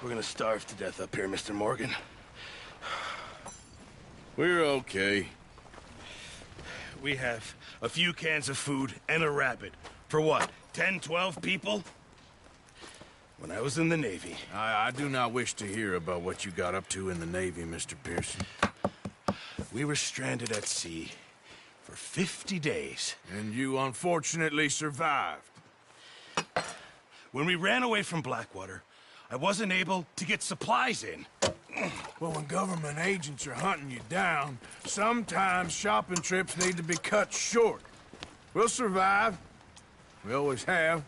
We're gonna starve to death up here, Mr. Morgan. We're okay. We have a few cans of food and a rabbit. For what, 10, 12 people? When I was in the Navy... I do not wish to hear about what you got up to in the Navy, Mr. Pearson. We were stranded at sea for 50 days. And you unfortunately survived. When we ran away from Blackwater, I wasn't able to get supplies in. Well, when government agents are hunting you down, sometimes shopping trips need to be cut short. We'll survive. We always have.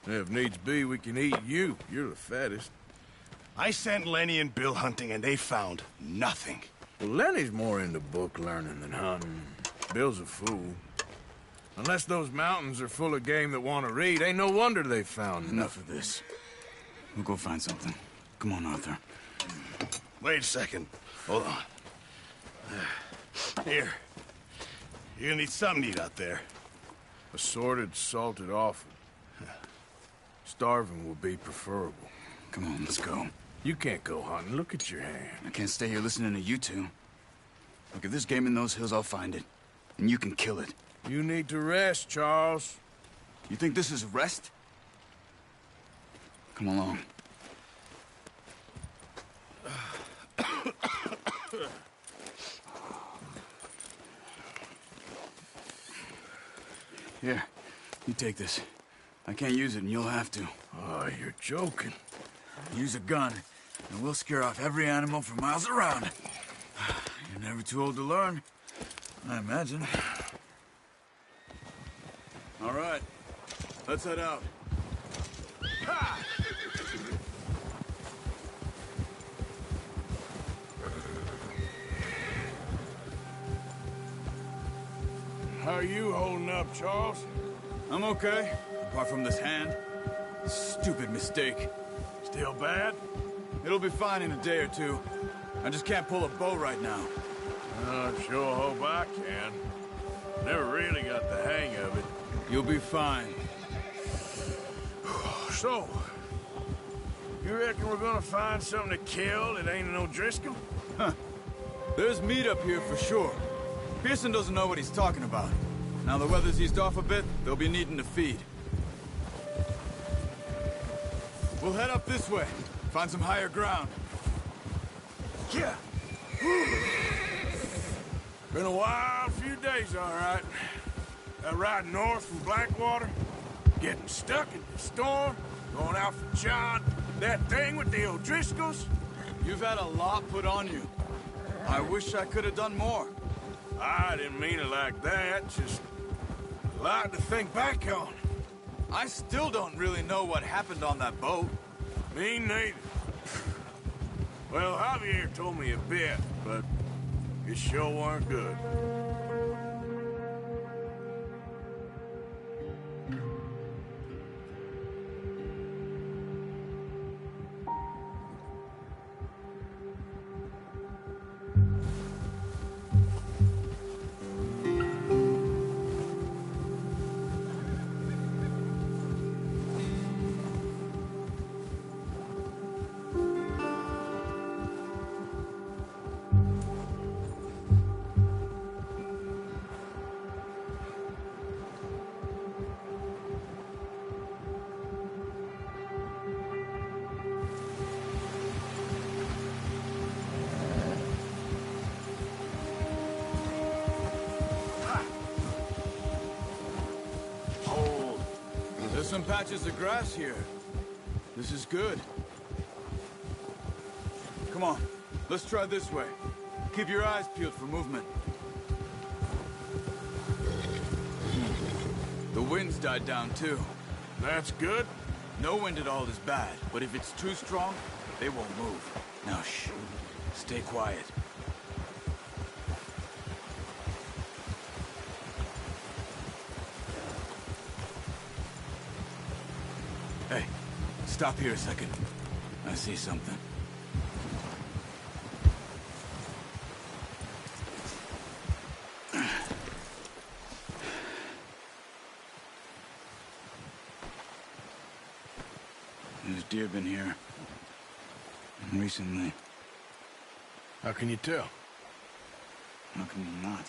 And if needs be, we can eat you. You're the fattest. I sent Lenny and Bill hunting, and they found nothing. Well, Lenny's more into book learning than hunting. Bill's a fool. Unless those mountains are full of game that want to read, ain't no wonder they found Enough of this. We'll go find something. Come on, Arthur. Wait a second. Hold on. Here. You're gonna need something to eat out there. Assorted, salted offal. Starving will be preferable. Come on, let's go. You can't go hunting. Look at your hand. I can't stay here listening to you two. Look, if there's game in those hills, I'll find it. And you can kill it. You need to rest, Charles. You think this is rest? Come along. Here, you take this. I can't use it, and you'll have to. Oh, you're joking. Use a gun, and we'll scare off every animal for miles around. You're never too old to learn, I imagine. All right, let's head out. Ha! How are you holding up, Charles? I'm okay, apart from this hand. Stupid mistake. Still bad? It'll be fine in a day or two. I just can't pull a bow right now. I sure hope I can. Never really got the hang of it. You'll be fine. So, you reckon we're gonna find something to kill that ain't an O'Driscoll? Huh. There's meat up here for sure. Pearson doesn't know what he's talking about. Now the weather's eased off a bit, they'll be needing to feed. We'll head up this way. Find some higher ground. Yeah. Been a wild few days, all right. That ride north from Blackwater, getting stuck in the storm, going out for John, that thing with the O'Driscolls. You've had a lot put on you. I wish I could have done more. I didn't mean it like that, just a lot to think back on. I still don't really know what happened on that boat. Me neither. Well, Javier told me a bit, but it sure weren't good. some patches of grass here. This is good. Come on, let's try this way. Keep your eyes peeled for movement. The wind's died down too. That's good. No wind at all is bad, but if it's too strong, they won't move. Now shh, stay quiet. Hey, stop here a second. I see something. There's deer been here. Recently. How can you tell? How can you not?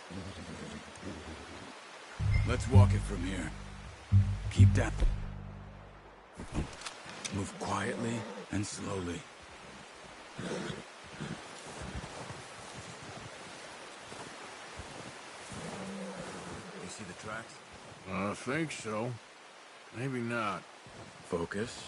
Let's walk it from here. Keep that. Move quietly and slowly. You see the tracks? I think so. Maybe not. Focus.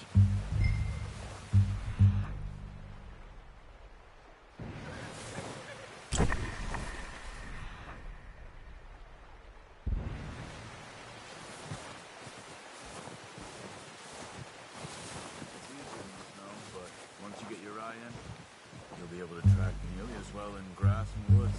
You'll be able to track nearly as well in grass and woods.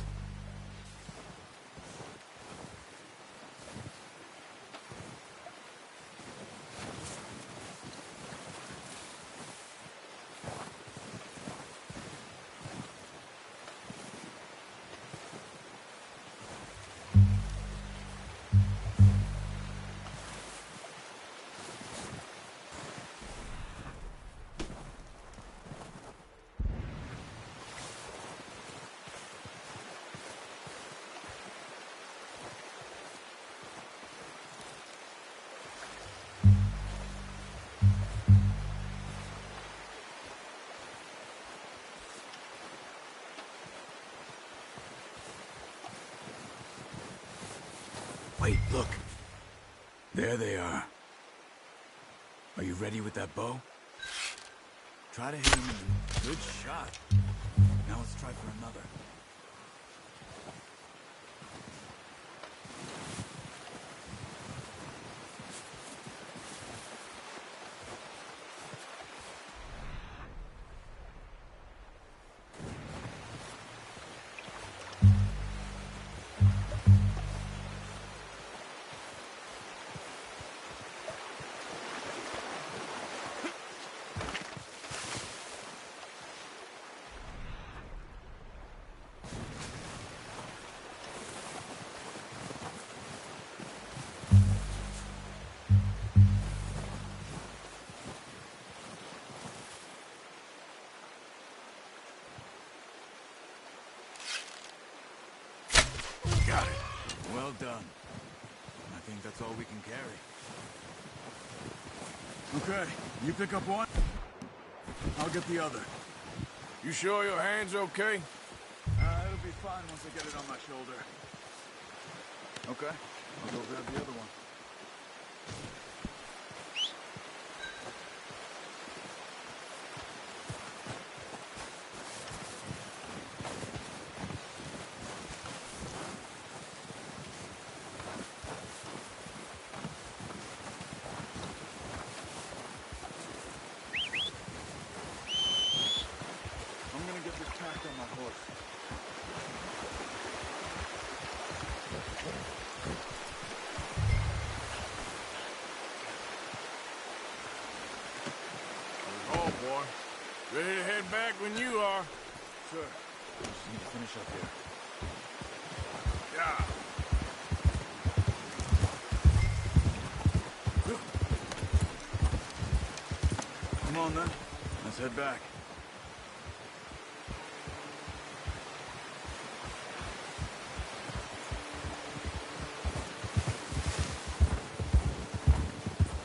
Wait, look. There they are. Are you ready with that bow? Try to hit him. Good shot. Now let's try for another. Got it. Well done. I think that's all we can carry. Okay, you pick up one. I'll get the other. You sure your hand's okay? It'll be fine once I get it on my shoulder. Okay, I'll go grab the other one. On my horse. Oh, boy. Ready to head back when you are. Sure. Just need to finish up here. Yeah. Come on, then. Let's head back.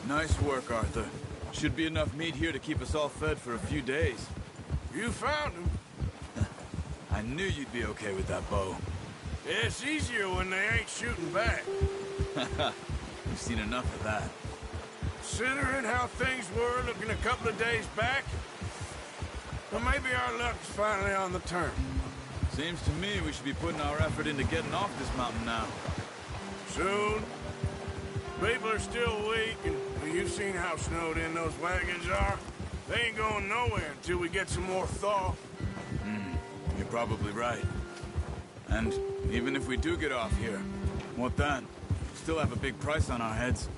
Nice work, Arthur. Should be enough meat here to keep us all fed for a few days. You found him. I knew you'd be okay with that bow. Yeah, it's easier when they ain't shooting back. We've seen enough of that. Considering how things were looking a couple of days back, well, maybe our luck's finally on the turn. Seems to me we should be putting our effort into getting off this mountain now. Soon. People are still weak, and well, you've seen how snowed in those wagons are. They ain't going nowhere until we get some more thaw. You're probably right. And even if we do get off here, what then? Still have a big price on our heads.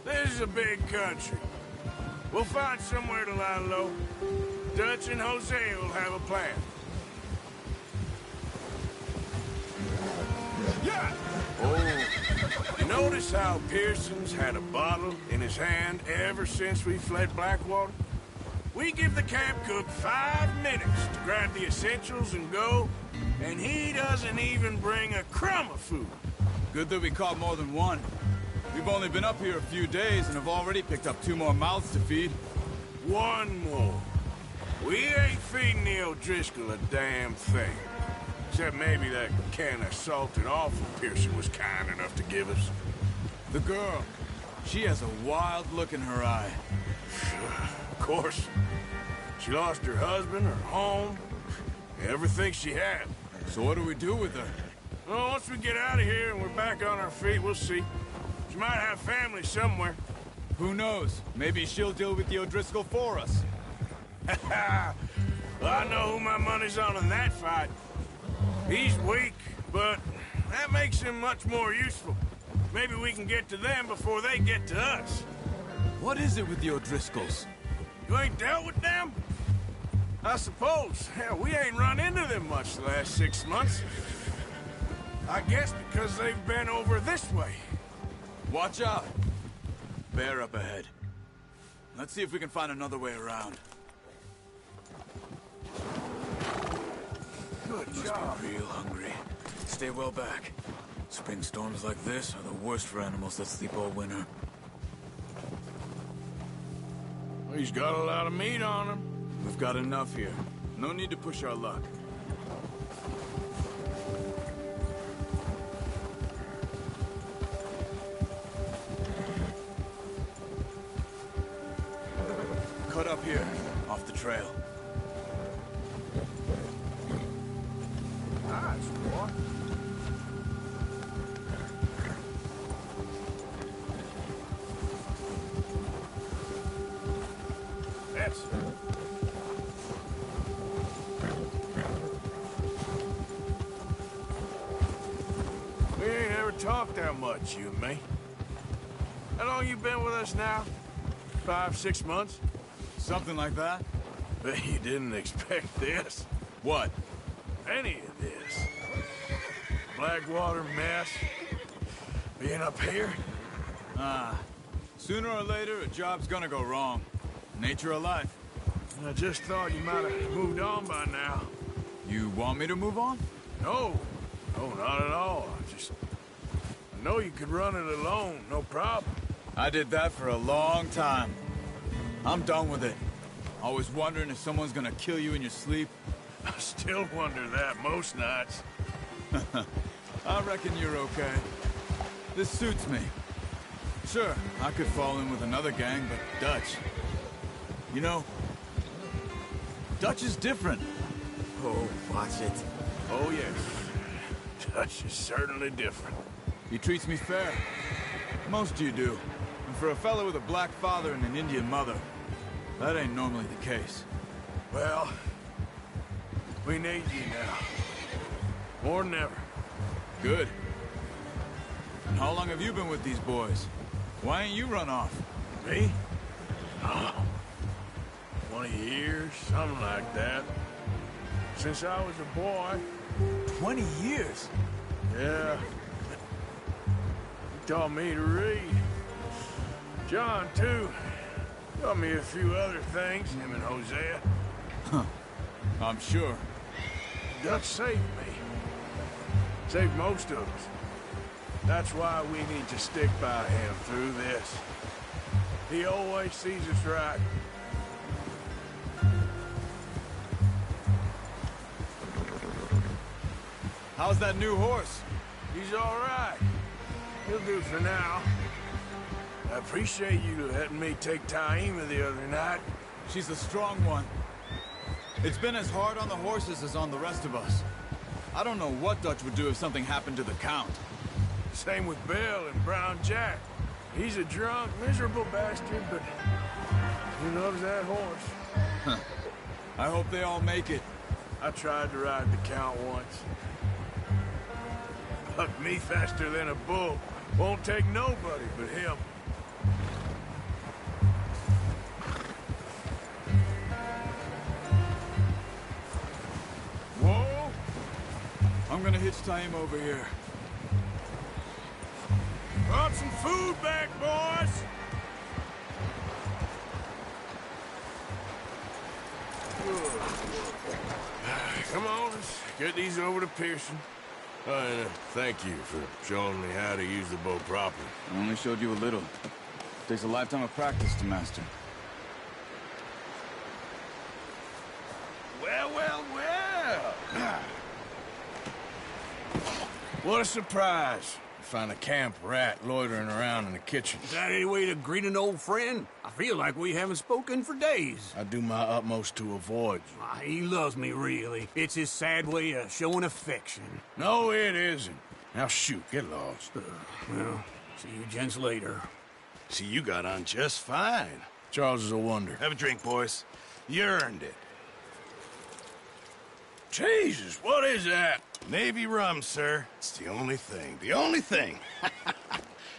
This is a big country. We'll find somewhere to lie low. Dutch and Hosea will have a plan. Yeah! Oh, you notice how Pearson's had a bottle in his hand ever since we fled Blackwater? We give the camp cook 5 minutes to grab the essentials and go, and he doesn't even bring a crumb of food. Good that we caught more than one. We've only been up here a few days and have already picked up 2 more mouths to feed. 1 more. We ain't feeding the O'Driscoll a damn thing. Except maybe that can of salted offal Pearson was kind enough to give us. The girl. She has a wild look in her eye. Of course. She lost her husband, her home, everything she had. So what do we do with her? Well, once we get out of here and we're back on our feet, we'll see. She might have family somewhere. Who knows? Maybe she'll deal with the O'Driscoll for us. Well, I know who my money's on in that fight. He's weak, but that makes him much more useful. Maybe we can get to them before they get to us. What is it with the O'Driscolls? You ain't dealt with them? I suppose. Hell, we ain't run into them much the last 6 months. I guess because they've been over this way. Watch out. Bear up ahead. Let's see if we can find another way around. Good Must job. be real hungry. Stay well back. Spring storms like this are the worst for animals that sleep all winter. He's got a lot of meat on him. We've got enough here. No need to push our luck. Cut up here, off the trail. Nice, boy. That's it. We ain't ever talked that much, you and me. How long you been with us now? 5, 6 months? Something like that? Bet you didn't expect this. What? Any of this. Blackwater mess. Being up here? Sooner or later, a job's gonna go wrong. Nature of life. I just thought you might have moved on by now. You want me to move on? No. No, not at all. I know you could run it alone, no problem. I did that for a long time. I'm done with it. Always wondering if someone's gonna kill you in your sleep. I still wonder that most nights. I reckon you're okay. This suits me. Sure, I could fall in with another gang, but Dutch... You know, Dutch is different. Oh, watch it. Oh, yes. Dutch is certainly different. He treats me fair. Most of you do. And for a fellow with a black father and an Indian mother, that ain't normally the case. Well, we need you now. More than ever. Good. And how long have you been with these boys? Why ain't you run off? Me? Oh, 20 years, something like that. Since I was a boy. 20 years? Yeah. He taught me to read. John, too. Taught me a few other things, him and Hosea. Huh. I'm sure. Dutch saved me. Saved most of us. That's why we need to stick by him through this. He always sees us right. How's that new horse? He's all right. He'll do for now. I appreciate you letting me take Taima the other night. She's a strong one. It's been as hard on the horses as on the rest of us. I don't know what Dutch would do if something happened to the Count. Same with Bill and Brown Jack. He's a drunk, miserable bastard, but he loves that horse. Huh. I hope they all make it. I tried to ride the Count once. Bucked me faster than a bull. Won't take nobody but him. Whoa! I'm gonna hitch Taima over here. Brought some food back, boys! Come on, let's get these over to Pearson. And thank you for showing me how to use the bow properly. I only showed you a little. Takes a lifetime of practice to master. Well, well, well! What a surprise. Find a camp rat loitering around in the kitchen. Is that any way to greet an old friend? I feel like we haven't spoken for days. I do my utmost to avoid you. He loves me, really. It's his sad way of showing affection. No, it isn't. Now shoot, get lost. Well, see you gents later. See, you got on just fine. Charles is a wonder. Have a drink, boys. You earned it. Jesus, what is that? Navy rum, sir. It's the only thing. The only thing.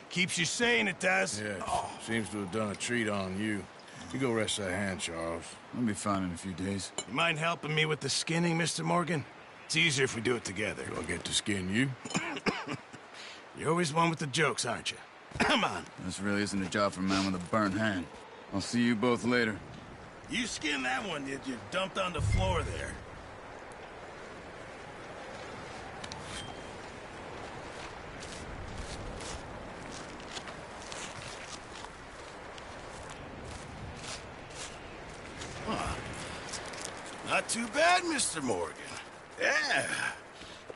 Keeps you sane, it does. Yeah, seems to have done a treat on you. You go rest that hand, Charles. I'll be fine in a few days. You mind helping me with the skinning, Mr. Morgan? It's easier if we do it together. Do I get to skin you? You're always one with the jokes, aren't you? Come on. This really isn't a job for a man with a burnt hand. I'll see you both later. You skinned that one, did you? Dumped on the floor there. Not too bad, Mr. Morgan. Yeah.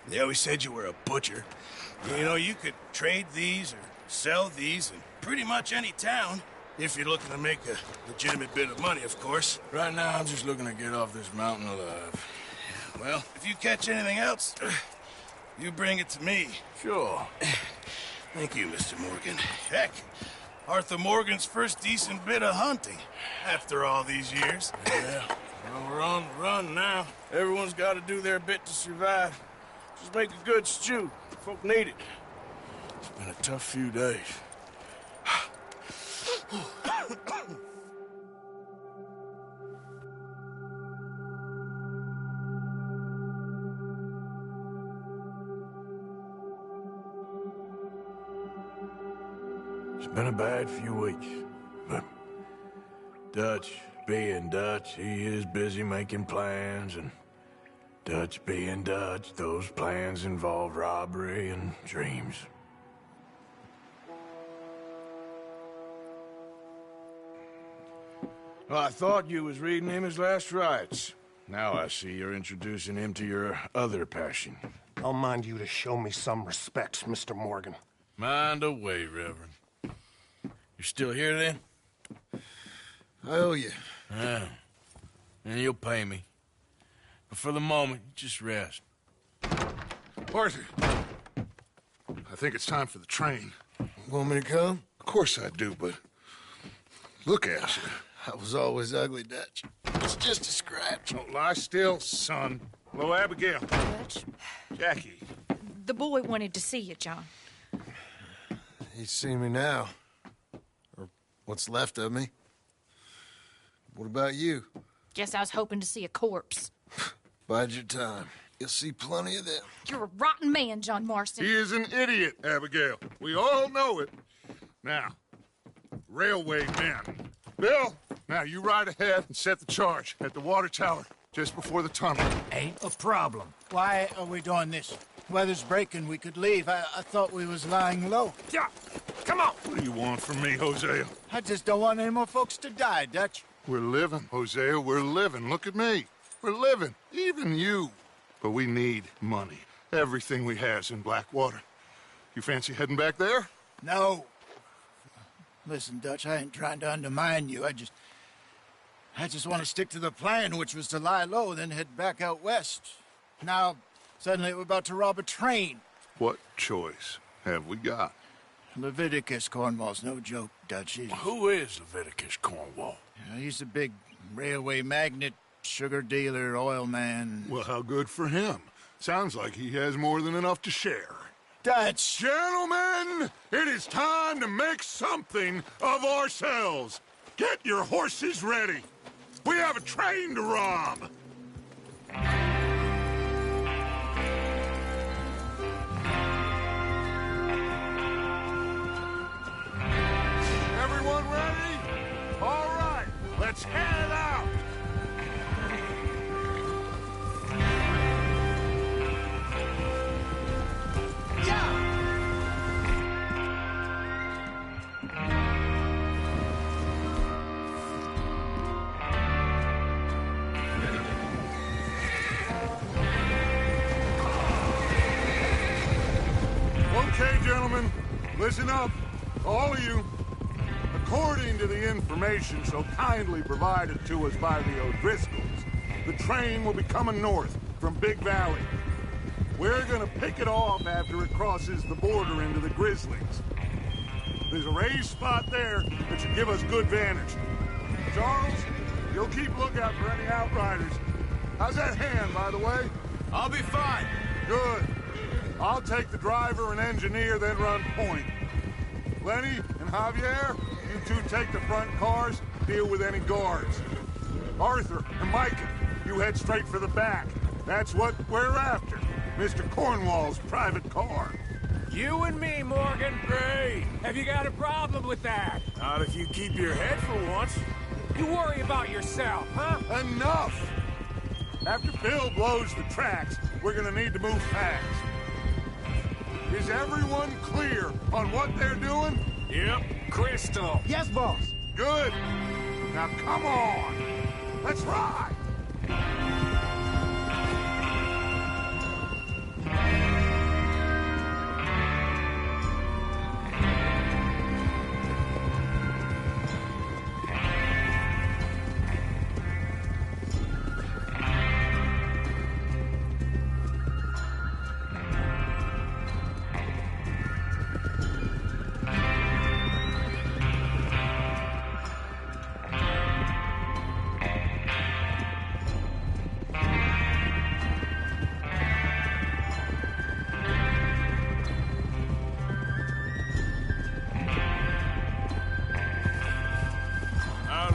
They always said you were a butcher. You know, you could trade these or sell these in pretty much any town. If you're looking to make a legitimate bit of money, of course. Right now, I'm just looking to get off this mountain alive. Well, if you catch anything else, you bring it to me. Sure. Thank you, Mr. Morgan. Heck, Arthur Morgan's first decent bit of hunting after all these years. Yeah. Well, we're on the run now. Everyone's got to do their bit to survive. Just make a good stew. Folk need it. It's been a tough few days. It's been a bad few weeks, but Dutch being Dutch, he is busy making plans, and Dutch being Dutch, those plans involve robbery and dreams. Well, I thought you was reading him his last rites. Now I see you're introducing him to your other passion. I'll mind you to show me some respect, Mr. Morgan. Mind away, Reverend. You still here, then? I owe you. Yeah. And you'll pay me. But for the moment, just rest. Arthur, I think it's time for the train. Want me to come? Of course I do, but look at you. I was always ugly, Dutch. It's just a scratch. Don't lie still, son. Hello, Abigail. Dutch, Jackie. the boy wanted to see you, John. He's seen me now. Or what's left of me. What about you? Guess I was hoping to see a corpse. Bide your time. You'll see plenty of them. You're a rotten man, John Marston. He is an idiot, Abigail. We all know it. Now, railway men. Bill, now you ride ahead and set the charge at the water tower just before the tunnel. Ain't a problem. Why are we doing this? Weather's breaking. We could leave. I thought we was lying low. Yeah, come on. What do you want from me, Hosea? I just don't want any more folks to die, Dutch. We're living, Hosea. We're living. Look at me. We're living. Even you. But we need money. Everything we has in Blackwater. You fancy heading back there? No. Listen, Dutch, I ain't trying to undermine you. I just want to stick to the plan, which was to lie low, then head back out west. Now, suddenly we're about to rob a train. What choice have we got? Leviticus Cornwall's no joke, Dutch. Who is Leviticus Cornwall? He's a big railway magnate, sugar dealer, oil man. Well, how good for him. Sounds like he has more than enough to share. Dutch! Gentlemen, it is time to make something of ourselves. Get your horses ready. We have a train to rob. Everyone ready? All right, let's head out. Okay, gentlemen, listen up, all of you. According to the information so kindly provided to us by the O'Driscolls, the train will be coming north from Big Valley. We're gonna pick it off after it crosses the border into the Grizzlies. There's a raised spot there that should give us good vantage. Charles, you'll keep lookout for any outriders. How's that hand, by the way? I'll be fine. Good. I'll take the driver and engineer, then run point. Lenny and Javier, you two take the front cars, deal with any guards. Arthur and Micah, you head straight for the back. That's what we're after. Mr. Cornwall's private car. You and me, Morgan. Great. Have you got a problem with that? Not if you keep your head for once. You worry about yourself, huh? Enough! After Bill blows the tracks, we're gonna need to move fast. Is everyone clear on what they're doing? Yep. Crystal. Yes, boss. Good. Now come on. Let's ride.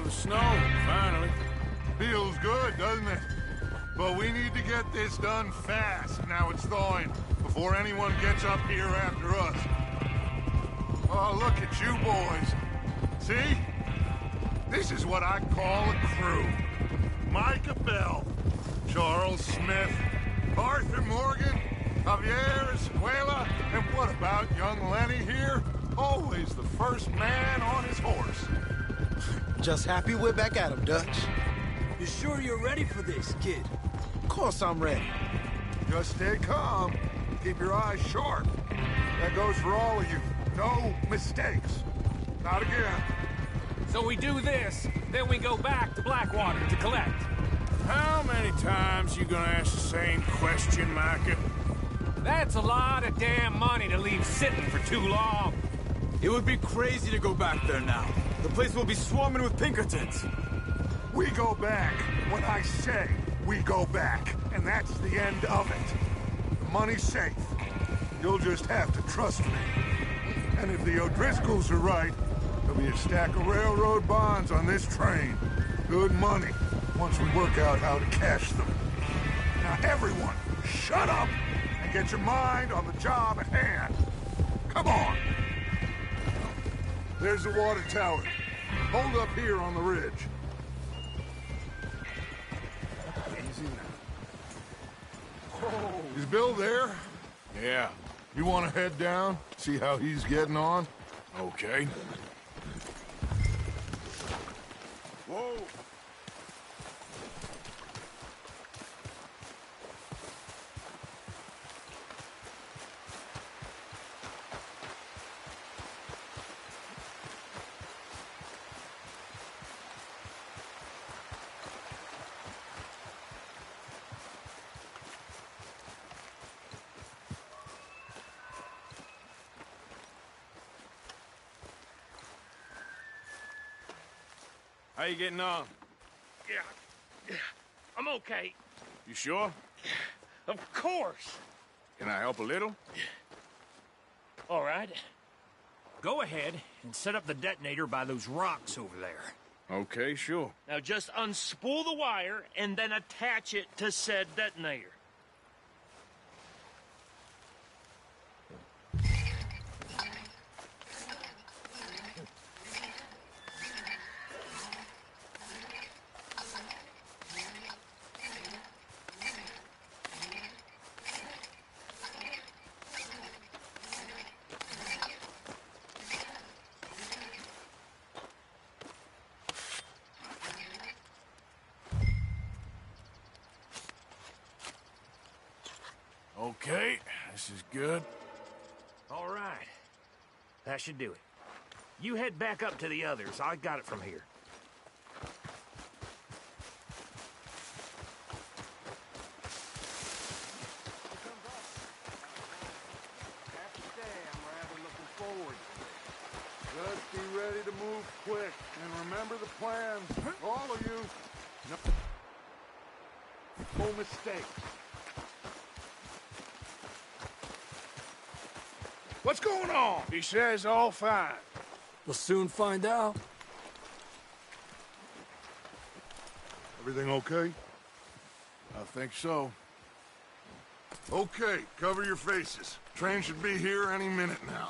Snow, finally. Feels good, doesn't it? But we need to get this done fast. Now it's thawing, before anyone gets up here after us. Oh, look at you boys. See? This is what I call a crew. Micah Bell, Charles Smith, Arthur Morgan, Javier Escuela, and what about young Lenny here? Always the first man on his horse. Just happy we're back at him, Dutch. You sure you're ready for this, kid? Of course I'm ready. Just stay calm. Keep your eyes sharp. That goes for all of you. No mistakes. Not again. So we do this, then we go back to Blackwater to collect. How many times you gonna ask the same question, Micah? That's a lot of damn money to leave sitting for too long. It would be crazy to go back there now. The place will be swarming with Pinkertons. We go back when I say we go back, and that's the end of it. The money's safe. You'll just have to trust me. And if the O'Driscolls are right, there'll be a stack of railroad bonds on this train. Good money, once we work out how to cash them. Now everyone, shut up and get your mind on the job at hand. Come on. There's the water tower. Hold up here on the ridge. Easy now. Is Bill there? Yeah. You want to head down, see how he's getting on? Okay. Whoa! How you getting on? Yeah, I'm okay. You sure? Of course. Can I help a little? All right. Go ahead and set up the detonator by those rocks over there. Okay, sure. Now just unspool the wire and then attach it to said detonator. Okay, this is good. All right. That should do it. You head back up to the others. I got it from here. Just be ready to move quick, and remember the plan. All of you. No mistakes. What's going on? He says all fine. We'll soon find out. Everything okay? I think so. Okay, cover your faces. Train should be here any minute now.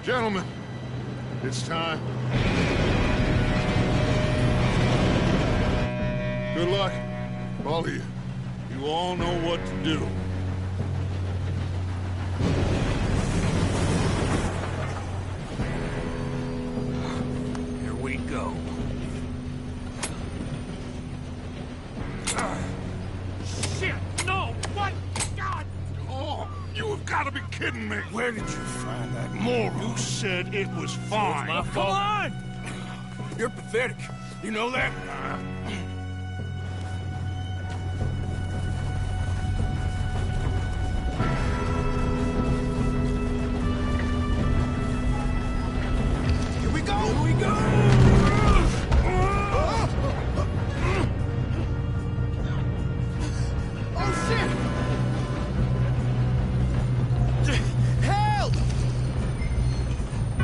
Gentlemen, it's time. Good luck, all of you. You all know what to do. Here we go. Shit! No! What? God! Oh, you have got to be kidding me. Where did you find that moron? You said it was fine. my fault. Come on! You're pathetic. You know that? Here we go! Here we go! Oh, shit! Help!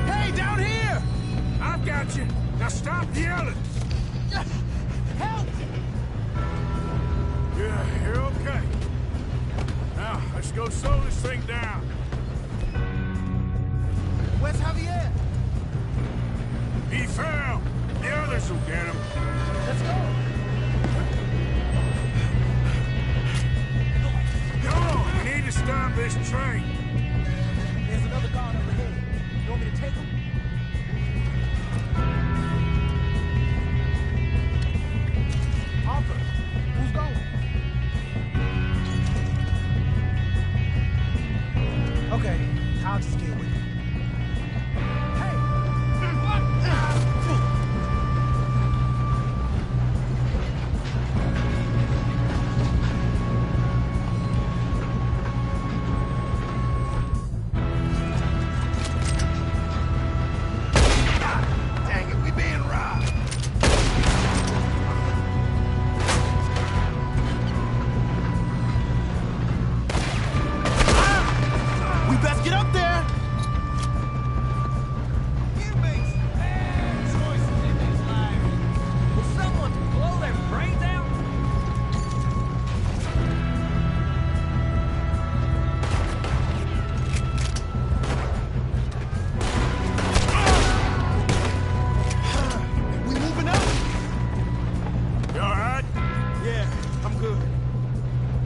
Hey, down here! I've got you. Now stop yelling. Help! Yeah, you're okay. Now, let's go slow this thing down. Where's Javier? He fell. The others will get him. Let's go! Come on, we need to stop this train. There's another guard overhead. You want me to take him? Arthur, who's going? Okay, I'll just deal with it. Hey! What? Dang it, we being robbed. We best get up there! You make some bad choices in this life. Will someone blow their brains out? We moving up? You all right? Yeah, I'm good.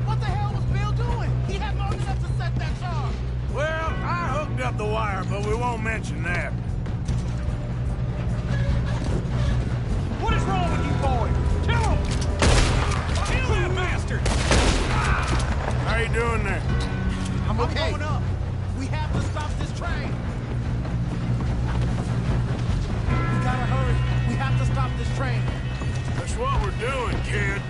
What the hell was Bill doing? He had long enough to set that charge. Well, I hooked up the wire, but we won't mention that. What is wrong with you boys? Kill him! Kill that bastard! How you doing there? I'm okay. Going up. We have to stop this train. We gotta hurry. We have to stop this train. That's what we're doing, kid.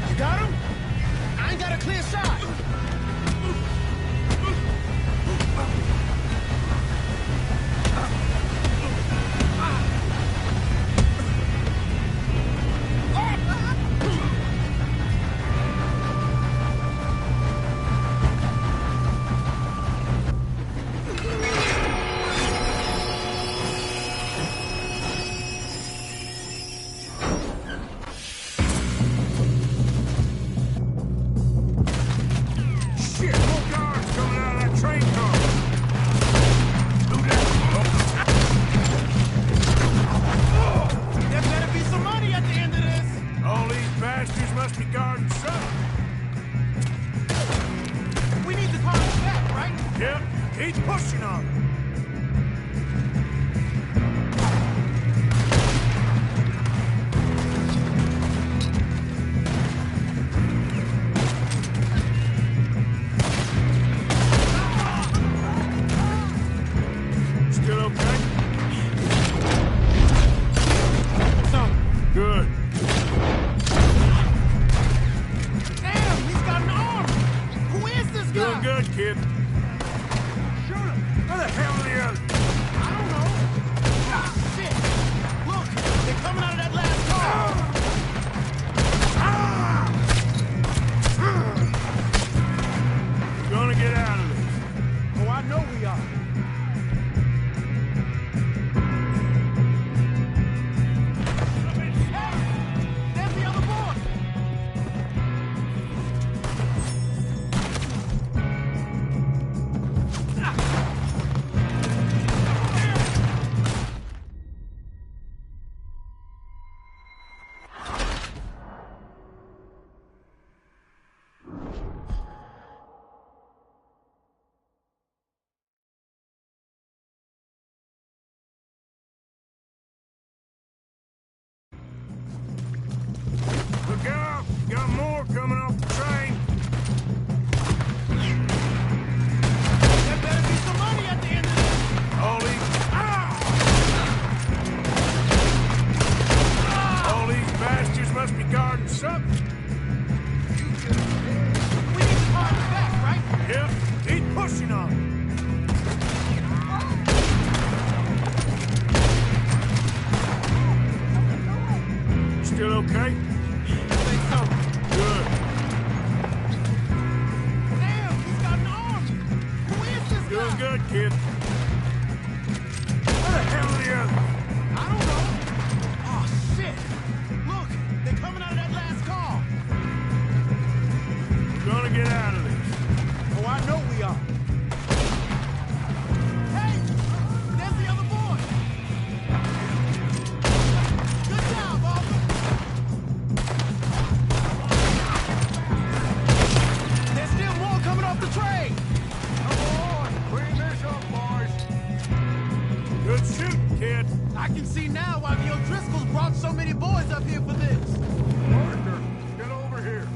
You got him? I ain't got a clear shot. Got more coming off the train. There better be some money at the end of this. All these bastards must be guarding something. We need the car back, right? Yep, keep pushing on it. Still okay? I think so. Good. Damn, he's got an arm. Who is this guy? Doing good, kid. Where the hell are the others? I don't know. Oh, shit. Look, they're coming out of that last car. We're gonna get out of this. Oh, I know we are. Hey, there's the other boy. Good job, Arthur. There's still more coming off the train. Come on, clean this up, boys. Good shooting, kid. I can see now why the O'Driscolls brought so many boys up here for this. Parker, get over here.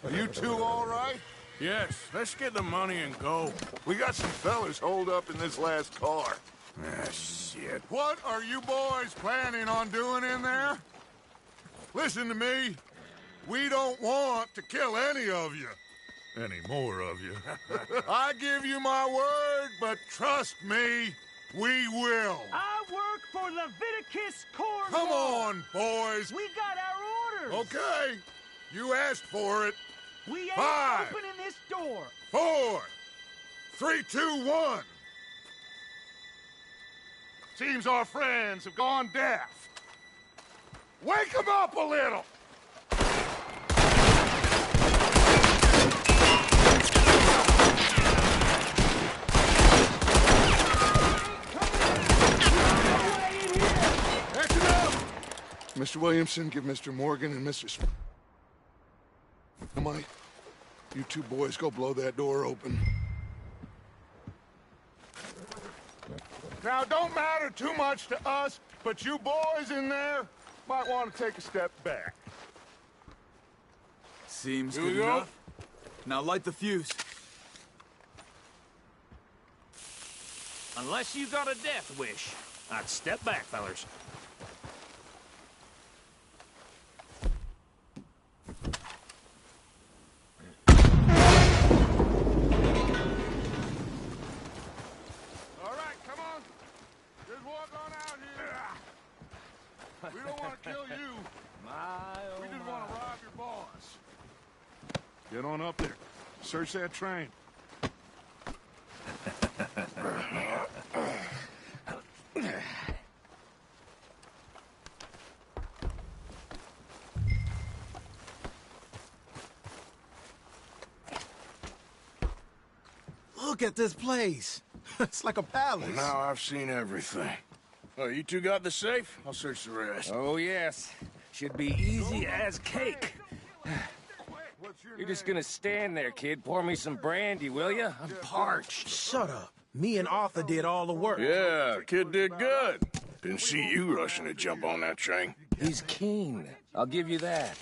Are you two all right? Yes, let's get the money and go. We got some fellas holed up in this last car. Ah, shit. What are you boys planning on doing in there? Listen to me. We don't want to kill any of you. Any more of you. I give you my word, but trust me, we will. I work for Leviticus Corps. Come on, boys. We got our orders. Okay. You asked for it. We ain't 5, opening this door. 4, 3, 2, 1. Seems our friends have gone deaf. Wake them up a little. That's enough. Mr. Williamson, give Mr. Morgan and Mr. Mike, you two boys go blow that door open. Now, don't matter too much to us, but you boys in there might want to take a step back. Seems Here we good go. enough. Now light the fuse. Unless you got a death wish, I'd step back, fellers. All right, come on. Just walk on out here. We don't want to kill you. We just want to rob your boss. Get on up there. Search that train. Look at this place. It's like a palace. Well, now I've seen everything. Oh, you two got the safe? I'll search the rest. Oh, yes. Should be easy as cake. You're just gonna stand there, kid. Pour me some brandy, will you? I'm parched. Shut up. Me and Arthur did all the work. Yeah, kid did good. Didn't see you rushing to jump on that train. He's keen. I'll give you that.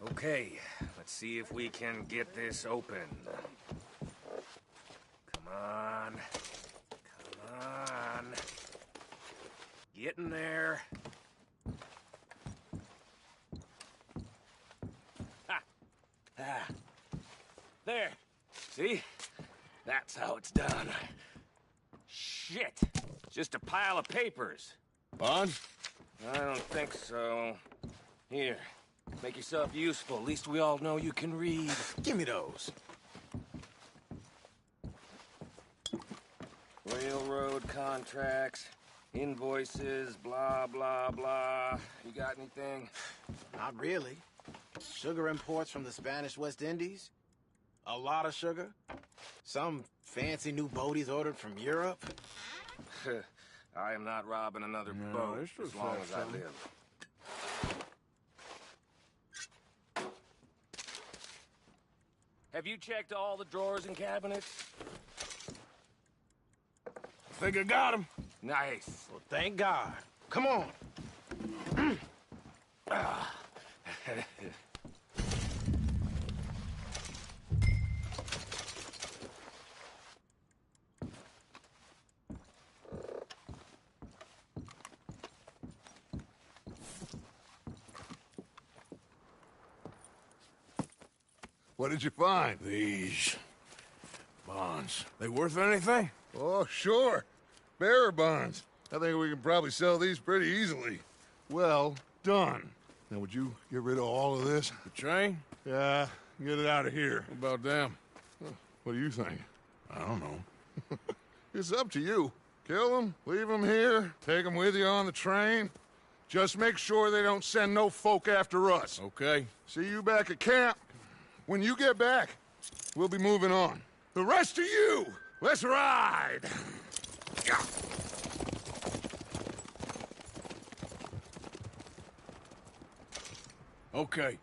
Okay, let's see if we can get this open. Come on. Come on. Get in there. Ha! Ah. There. See? That's how it's done. Shit. Just a pile of papers. Bonds? I don't think so. Here. Make yourself useful. At least we all know you can read. Give me those. Railroad contracts, invoices, blah, blah, blah. You got anything? Not really. Sugar imports from the Spanish West Indies. A lot of sugar. Some fancy new boat he's ordered from Europe. I am not robbing another boat as long as I live. Have you checked all the drawers and cabinets? I think I got him. Nice. Well, thank God. Come on. What did you find? These bonds. They worth anything? Oh, sure. Bearer bonds. I think we can probably sell these pretty easily. Well done. Now, would you get rid of all of this? The train? Yeah, get it out of here. What about them? What do you think? I don't know. It's up to you. Kill them, leave them here, take them with you on the train. Just make sure they don't send no folk after us. Okay. See you back at camp. When you get back, we'll be moving on. The rest of you, let's ride! Okay.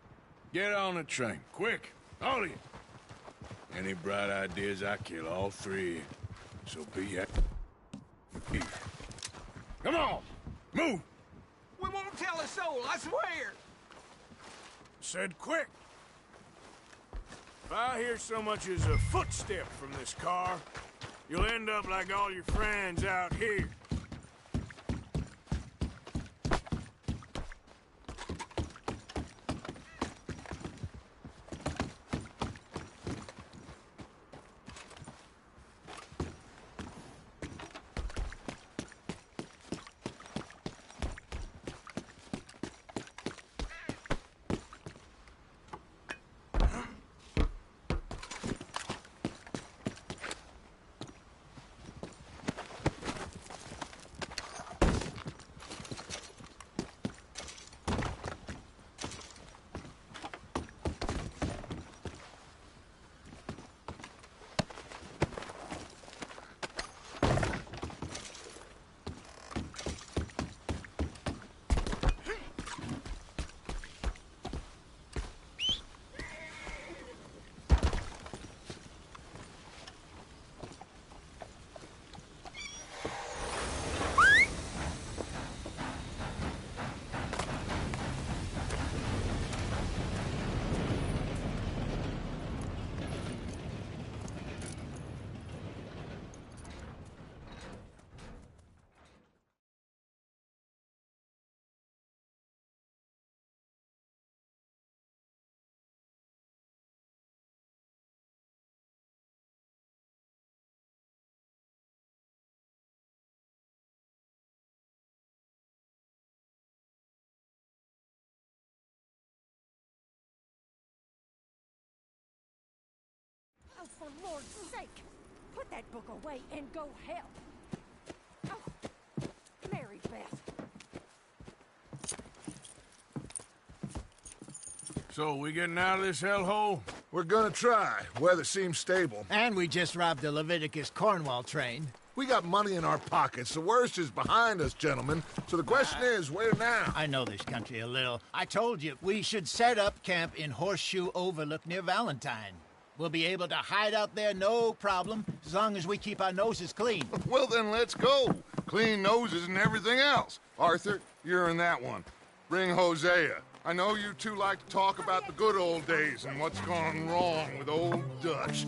Get on the train. Quick. All of you. Any bright ideas, I kill all three. So be at... Come on! Move! We won't tell a soul, I swear! Said quick. If I hear so much as a footstep from this car, you'll end up like all your friends out here. Lord's sake! Put that book away and go help. Oh, Mary Beth. So, we getting out of this hellhole? We're gonna try. Weather seems stable. And we just robbed the Leviticus Cornwall train. We got money in our pockets. The worst is behind us, gentlemen. So the question is, where now? I know this country a little. I told you, we should set up camp in Horseshoe Overlook near Valentine. We'll be able to hide out there, no problem, as long as we keep our noses clean. Well, then let's go. Clean noses and everything else. Arthur, you're in that one. Bring Hosea. I know you two like to talk about the good old days and what's gone wrong with old Dutch.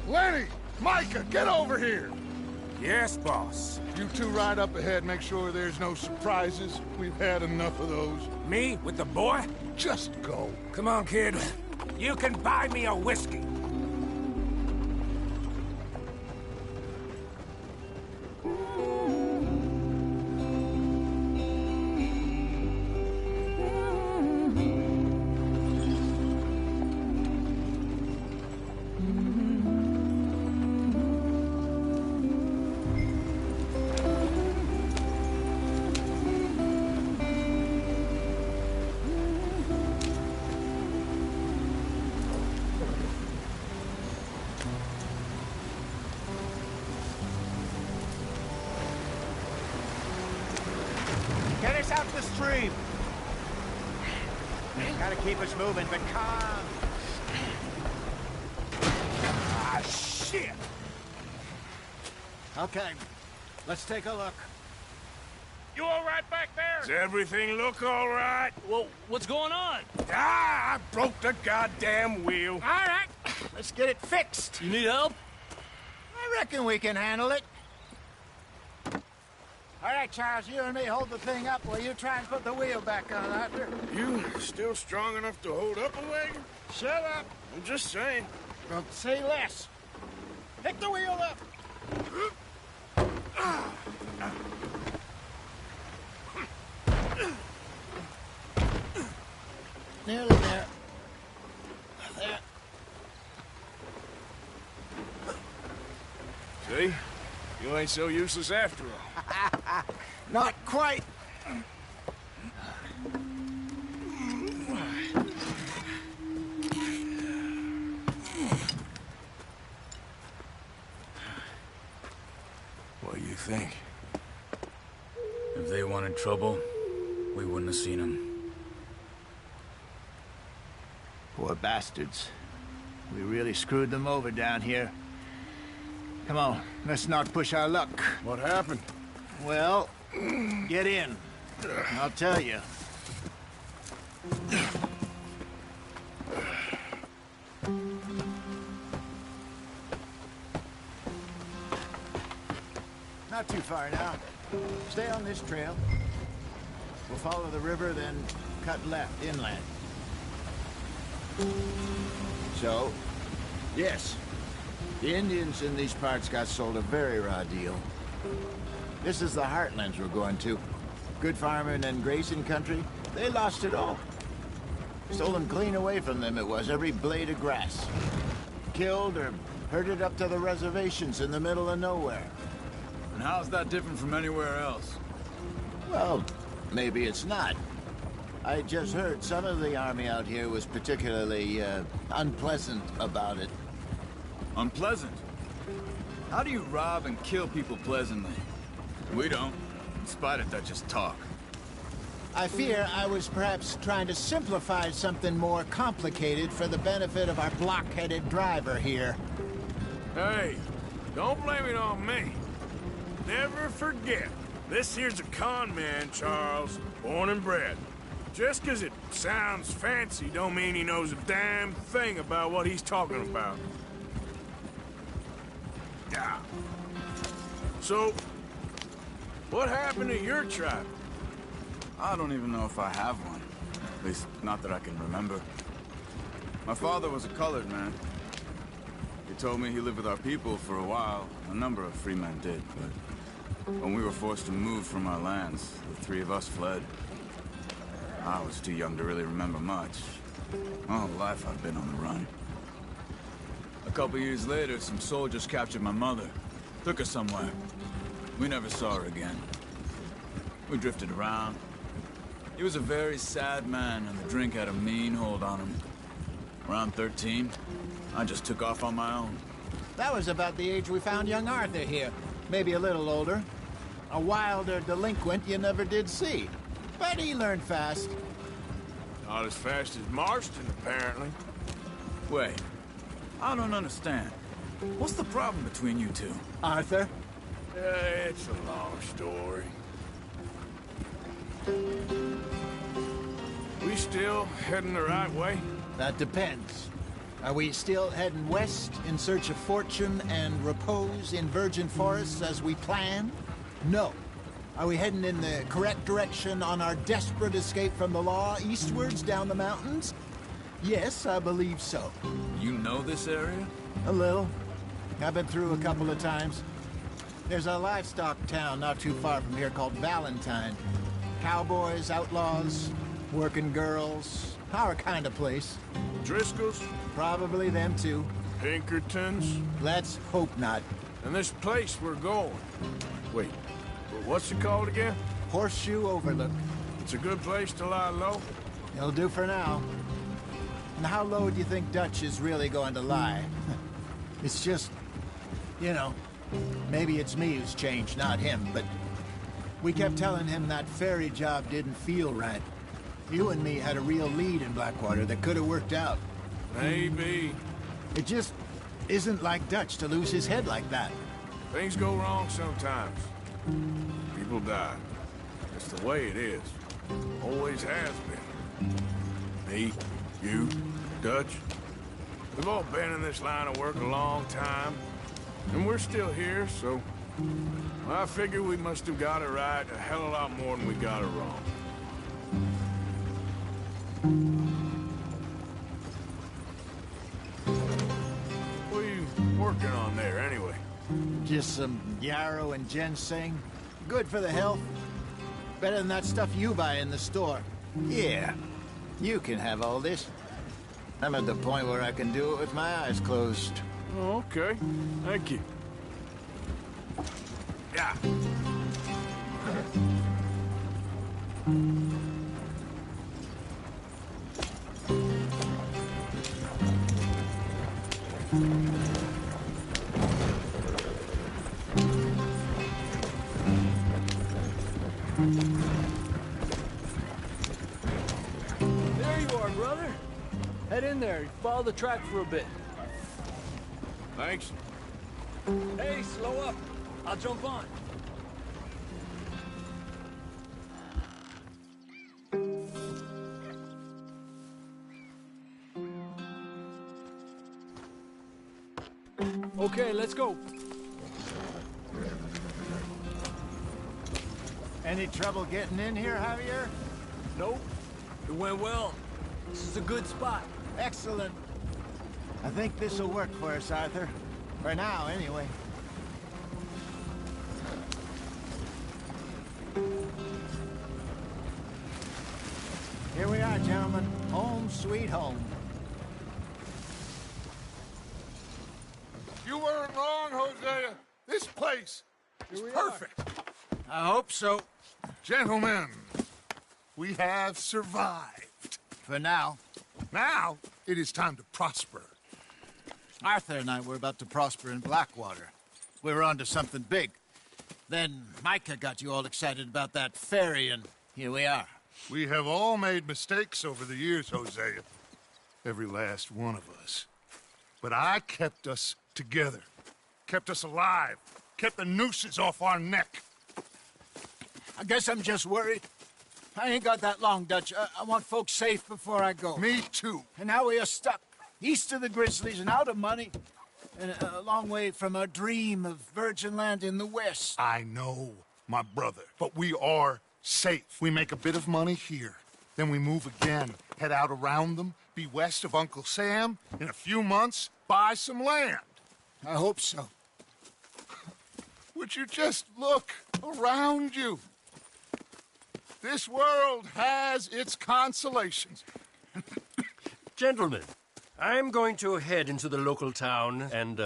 Lenny! Micah, get over here! Yes, boss. You two ride up ahead, make sure there's no surprises. We've had enough of those. Me with the boy? Just go. Come on, kid. You can buy me a whiskey. Get us out the stream. Gotta keep us moving, but calm. Ah, shit! Okay, let's take a look. You all right back there? Does everything look all right? Well, what's going on? Ah, I broke the goddamn wheel. All right, let's get it fixed. You need help? I reckon we can handle it. All right, Charles, you and me hold the thing up while you try and put the wheel back on, Arthur. You still strong enough to hold up a wagon? Shut up. I'm just saying. Don't say less. Pick the wheel up. Nearly there. There. See? You ain't so useless after all. Not quite. What do you think? If they wanted trouble, we wouldn't have seen them. Poor bastards. We really screwed them over down here. Come on, let's not push our luck. What happened? Well, get in. I'll tell you. Not too far now. Stay on this trail. We'll follow the river, then cut left inland. So, yes, the Indians in these parts got sold a very raw deal. This is the heartlands we're going to. Good farming and grazing country, they lost it all. Stolen clean away from them it was, every blade of grass. Killed or herded up to the reservations in the middle of nowhere. And how's that different from anywhere else? Well, maybe it's not. I just heard some of the army out here was particularly, unpleasant about it. Unpleasant? How do you rob and kill people pleasantly? We don't, in spite of Dutch's talk. I fear I was perhaps trying to simplify something more complicated for the benefit of our block-headed driver here. Hey, don't blame it on me. Never forget, this here's a con man, Charles, born and bred. Just 'cause it sounds fancy don't mean he knows a damn thing about what he's talking about. Yeah. So, what happened to your tribe? I don't even know if I have one. At least, not that I can remember. My father was a colored man. He told me he lived with our people for a while. A number of free men did, but when we were forced to move from our lands, the three of us fled. I was too young to really remember much. My whole life I've been on the run. A couple years later, some soldiers captured my mother. Took her somewhere. We never saw her again. We drifted around. He was a very sad man, and the drink had a mean hold on him. Around 13, I just took off on my own. That was about the age we found young Arthur here. Maybe a little older. A wilder delinquent you never did see. But he learned fast. Not as fast as Marston, apparently. Wait, I don't understand. What's the problem between you two? Arthur? It's a long story. We still heading the right way? That depends. Are we still heading west in search of fortune and repose in virgin forests as we planned? No. Are we heading in the correct direction on our desperate escape from the law eastwards down the mountains? Yes, I believe so. You know this area? A little. I've been through a couple of times. There's a livestock town not too far from here called Valentine. Cowboys, outlaws, working girls, our kind of place. Driscoll's? Probably them too. Pinkertons? Let's hope not. And this place we're going. Wait, what's it called again? Horseshoe Overlook. It's a good place to lie low? It'll do for now. And how low do you think Dutch is really going to lie? It's just, you know, maybe it's me who's changed, not him, but we kept telling him that ferry job didn't feel right. You and me had a real lead in Blackwater that could have worked out. Maybe. It just isn't like Dutch to lose his head like that. Things go wrong sometimes. People die. It's the way it is. Always has been. Me, you, Dutch. We've all been in this line of work a long time. And we're still here, so... I figure we must have got it right a hell of a lot more than we got it wrong. What are you working on there, anyway? Just some yarrow and ginseng. Good for the health. Better than that stuff you buy in the store. Yeah, you can have all this. I'm at the point where I can do it with my eyes closed. Oh, okay. Thank you. Yeah. There you are, brother. Head in there. Follow the track for a bit. Thanks. Hey, slow up. I'll jump on. Okay, let's go. Any trouble getting in here, Javier? Nope. It went well. This is a good spot. Excellent. I think this'll work for us, Arthur. For now, anyway. Here we are, gentlemen. Home sweet home. You weren't wrong, Hosea. This place is perfect. I hope so. Gentlemen, We have survived. For now. Now, it is time to prosper. Arthur and I were about to prosper in Blackwater. We were onto something big. Then Micah got you all excited about that ferry, and here we are. We have all made mistakes over the years, Hosea. Every last one of us. But I kept us together. Kept us alive. Kept the nooses off our neck. I guess I'm just worried. I ain't got that long, Dutch. I want folks safe before I go. Me too. And now we are stuck east of the Grizzlies and out of money. And a long way from our dream of virgin land in the west. I know, my brother. But we are safe. We make a bit of money here. Then we move again. Head out around them. Be west of Uncle Sam. In a few months, buy some land. I hope so. Would you just look around you? This world has its consolations. Gentlemen, I'm going to head into the local town and,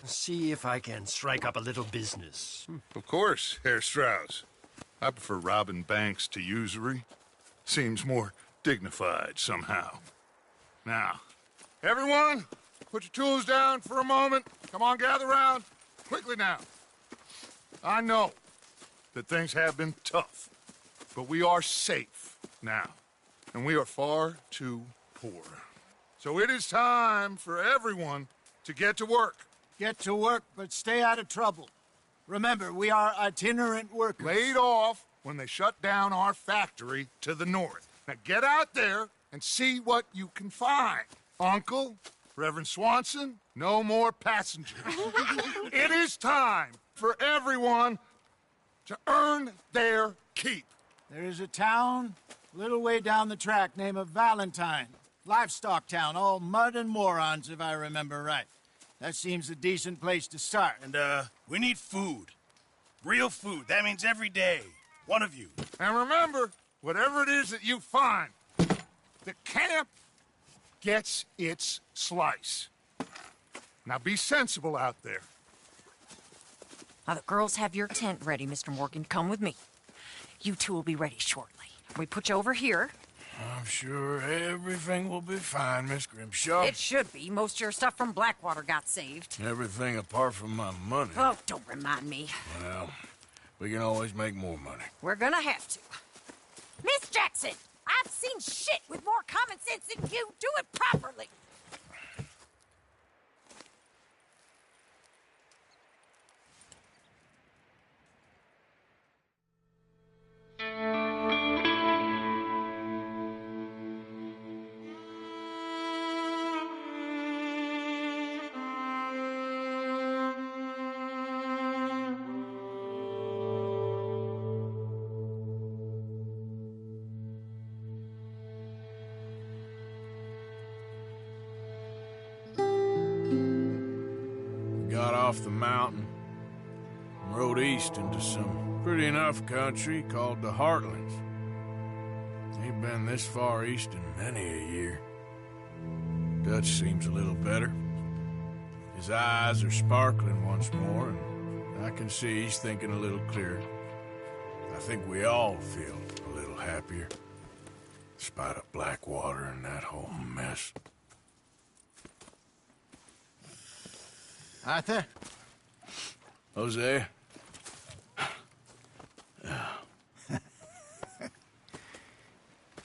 see if I can strike up a little business. Of course, Herr Strauss. I prefer robbing banks to usury. Seems more dignified somehow. Now, everyone, put your tools down for a moment. Come on, gather round. Quickly now. I know that things have been tough, but we are safe now, and we are far too poor. So it is time for everyone to get to work. Get to work, but stay out of trouble. Remember, we are itinerant workers. Laid off when they shut down our factory to the north. Now get out there and see what you can find. Uncle, Reverend Swanson, no more passengers. It is time for everyone to earn their keep. There is a town a little way down the track named Valentine. Livestock town, all mud and morons, if I remember right. That seems a decent place to start. And, we need food. Real food. That means every day. One of you. And remember, whatever it is that you find, the camp gets its slice. Now be sensible out there. Now, the girls have your tent ready, Mr. Morgan. Come with me. You two will be ready shortly. We put you over here. I'm sure everything will be fine, Miss Grimshaw. It should be. Most of your stuff from Blackwater got saved. Everything apart from my money. Oh, don't remind me. Well, we can always make more money. We're gonna have to. Miss Jackson, I've seen shit with more common sense than you. Do it properly. Got off the mountain and rode east into some pretty enough country called the Heartlands. Ain't been this far east in many a year. Dutch seems a little better. His eyes are sparkling once more, and I can see he's thinking a little clearer. I think we all feel a little happier, despite of Blackwater and that whole mess. Arthur? Jose?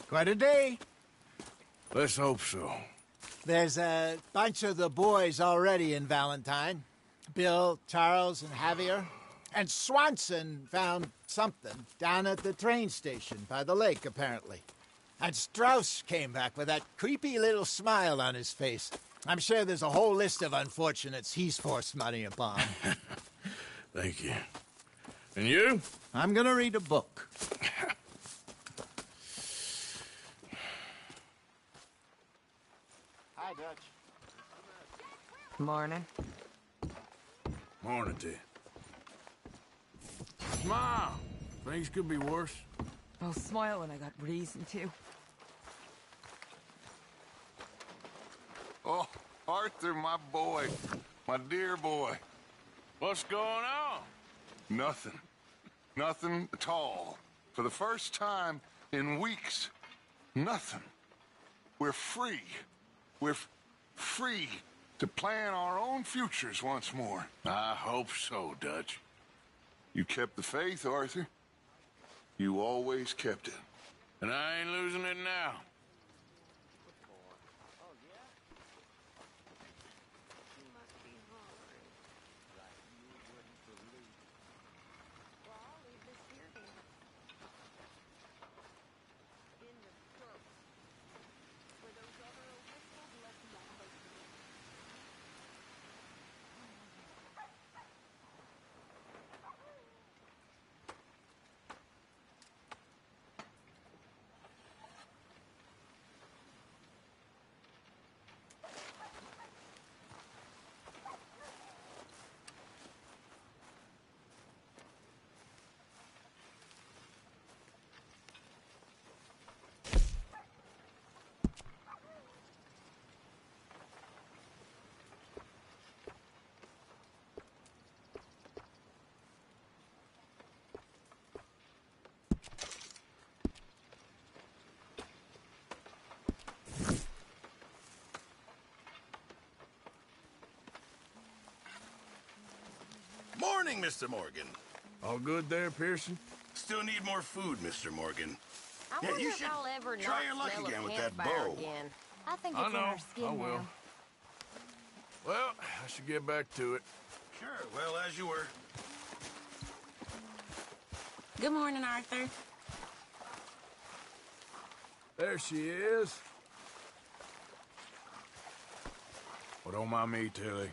Quite a day. Let's hope so. There's a bunch of the boys already in Valentine. Bill, Charles, and Javier. And Swanson found something down at the train station by the lake, apparently. And Strauss came back with that creepy little smile on his face. I'm sure there's a whole list of unfortunates he's forced money upon. Thank you. And you? I'm gonna read a book. Hi, Dutch. Morning. Morning to you. Smile. Things could be worse. I'll smile when I got reason to. Oh, Arthur, my boy. My dear boy. What's going on? Nothing. Nothing at all. For the first time in weeks. Nothing. We're free. We're free to plan our own futures once more. I hope so, Dutch. You kept the faith, Arthur. You always kept it. And I ain't losing it now. Morning, Mr. Morgan. All good there, Pearson? Still need more food, Mr. Morgan. I wonder if I'll ever try not your luck smell again a with that campfire bow. Again. I think I it's in know. our skin I will. now. Well, I should get back to it. Sure, well, as you were. Good morning, Arthur. There she is. Well, don't mind me, Tilly.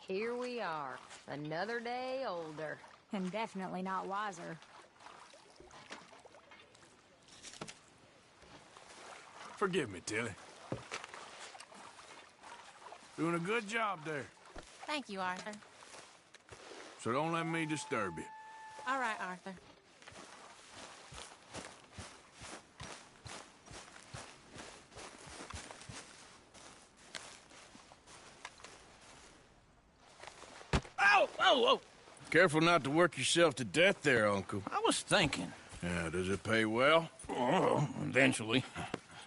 Here we are, another day older. And definitely not wiser. Forgive me, Tilly. Doing a good job there. Thank you, Arthur. So don't let me disturb you. All right, Arthur. Ow! Oh, oh! Careful not to work yourself to death there, Uncle. I was thinking. Yeah, does it pay well? Oh, eventually.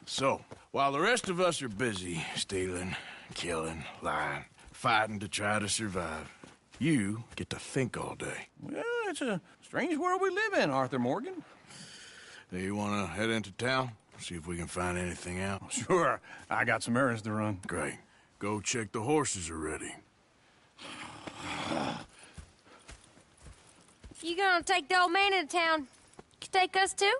So, while the rest of us are busy stealing, killing, lying, fighting to try to survive, you get to think all day. Well, it's a strange world we live in, Arthur Morgan. Do you want to head into town? See if we can find anything out? Sure. I got some errands to run. Great. Go check the horses are ready. You gonna take the old man into town? You take us too?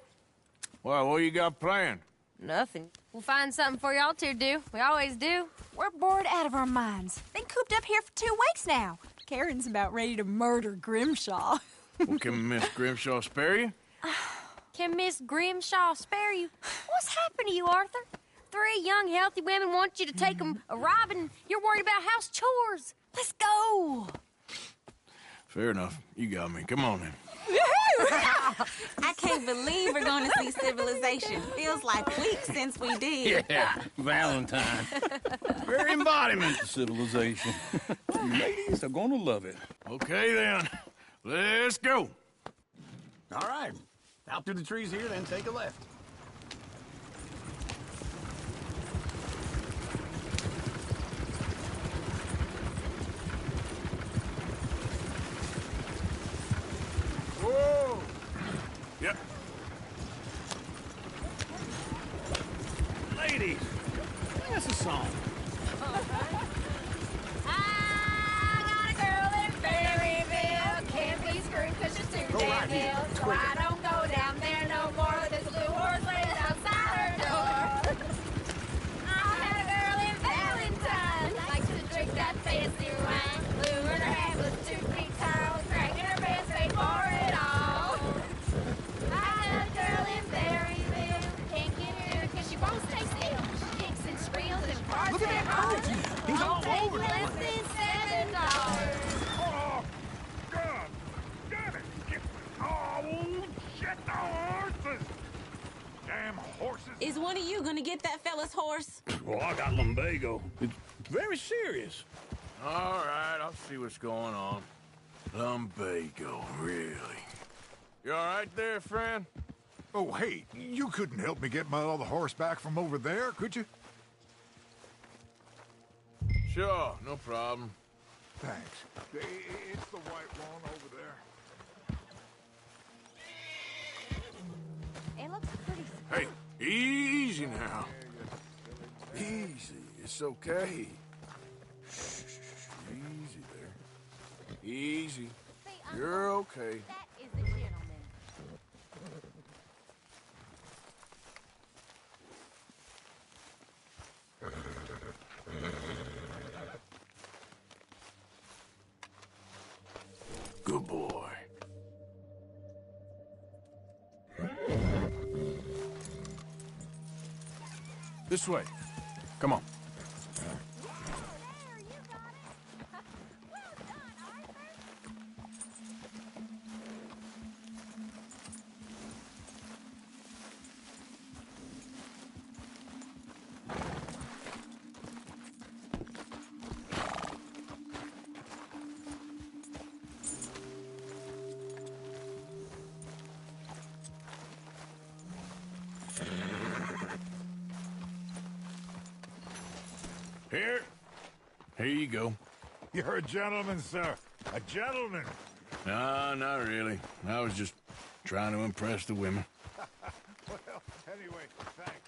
Well, what you got planned? Nothing. We'll find something for y'all to do. We always do. We're bored out of our minds. Been cooped up here for 2 weeks now. Karen's about ready to murder Grimshaw. Well, can Miss Grimshaw spare you? Can Miss Grimshaw spare you? What's happened to you, Arthur? 3 young, healthy women want you to take them a robbing. You're worried about house chores. Let's go. Fair enough. You got me. Come on then. I can't believe we're going to see civilization. Feels like weeks since we did. Yeah, Valentine. Very embodiment of civilization. You ladies are gonna love it. Okay then. Let's go. All right. Out through the trees here, then take a left. Whoa! Yep. Ladies, sing us a song. I got a girl in Berryville. Can't be screwed 'cause she's too damn ill. So I don't go down there no more. There's a blue horse laid outside her door. I had a girl in Valentine. Likes to drink that fancy wine. Blue in her hand with 2 feet tall. Cracking her pants, paid for it all. I had a girl in Berryville. Can't get her 'cause she won't stay still. She kicks and squeals and farts. Look at that hard. He's all Take over the less place. than $7. Oh, God! Damn it! Oh, horses? Is one of you gonna get that fella's horse? Well, I got lumbago. It's very serious. All right, I'll see what's going on. Lumbago, really? You all right there, friend? Oh, hey, you couldn't help me get my other horse back from over there, could you? Sure, no problem. Thanks. It's the white one over there. It looks pretty. Hey, easy now. Easy, it's okay. Shh, easy there. Easy. You're okay. That is a gentleman. Good boy. This way. Come on. Here you go. You're a gentleman, sir. A gentleman. No, not really. I was just trying to impress the women. Well, anyway, thank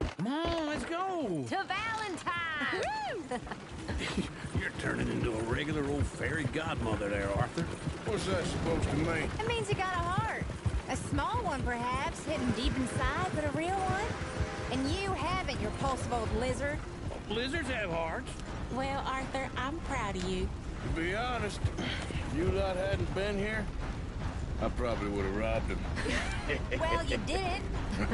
you. Come on, let's go. To Valentine! You're turning into a regular old fairy godmother there, Arthur. What's that supposed to mean? It means you got a heart. A small one, perhaps, hidden deep inside, but a real one. And you haven't, you repulsive old lizard. Lizards have hearts. Well, Arthur, I'm proud of you. To be honest, if you lot hadn't been here, I probably would have robbed him. Well, you did. I'll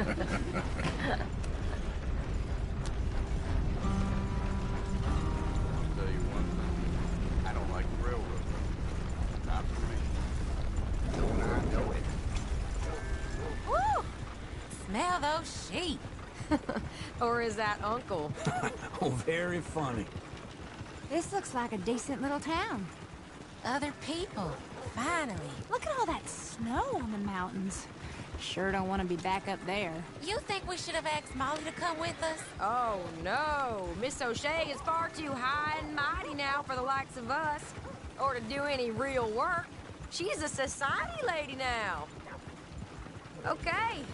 tell you one thing. I don't like the railroad. Not for me. Don't I know it? Woo! Smell those sheep. Or is that Uncle? Oh, very funny. This looks like a decent little town. Other people. Finally. Look at all that snow on the mountains. Sure don't want to be back up there. You think we should have asked Molly to come with us? Oh, no. Miss O'Shea is far too high and mighty now for the likes of us. Or to do any real work. She's a society lady now. Okay.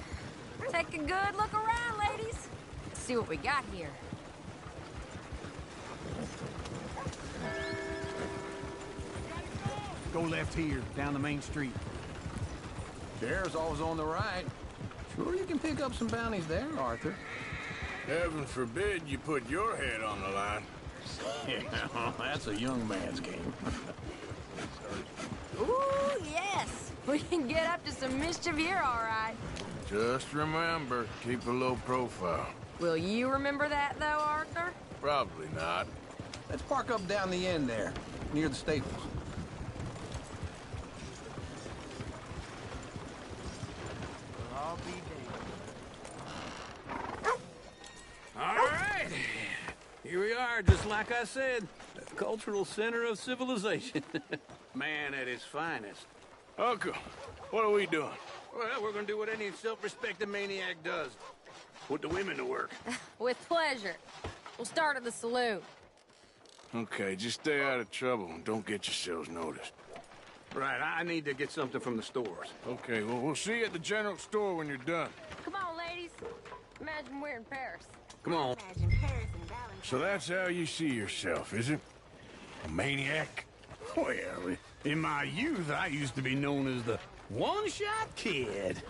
Take a good look around, ladies. See what we got here. Go left here, down the main street. Sheriff's always on the right. Sure you can pick up some bounties there, Arthur. Heaven forbid you put your head on the line. Yeah, that's a young man's game. Ooh, yes. We can get up to some mischief here, all right. Just remember, keep a low profile. Will you remember that, though, Arthur? Probably not. Let's park up down the end there, near the stables. I'll be All right. Here we are, just like I said. The cultural center of civilization. Man at his finest. Uncle, what are we doing? Well, we're gonna do what any self-respecting maniac does. Put the women to work. With pleasure. We'll start at the saloon. Okay, just stay out of trouble and don't get yourselves noticed. Right, I need to get something from the stores. Okay, well, we'll see you at the general store when you're done. Come on, ladies. Imagine we're in Paris. Come on. Imagine Paris and Valentine. So that's how you see yourself, is it? A maniac? Well, in my youth, I used to be known as the one-shot kid.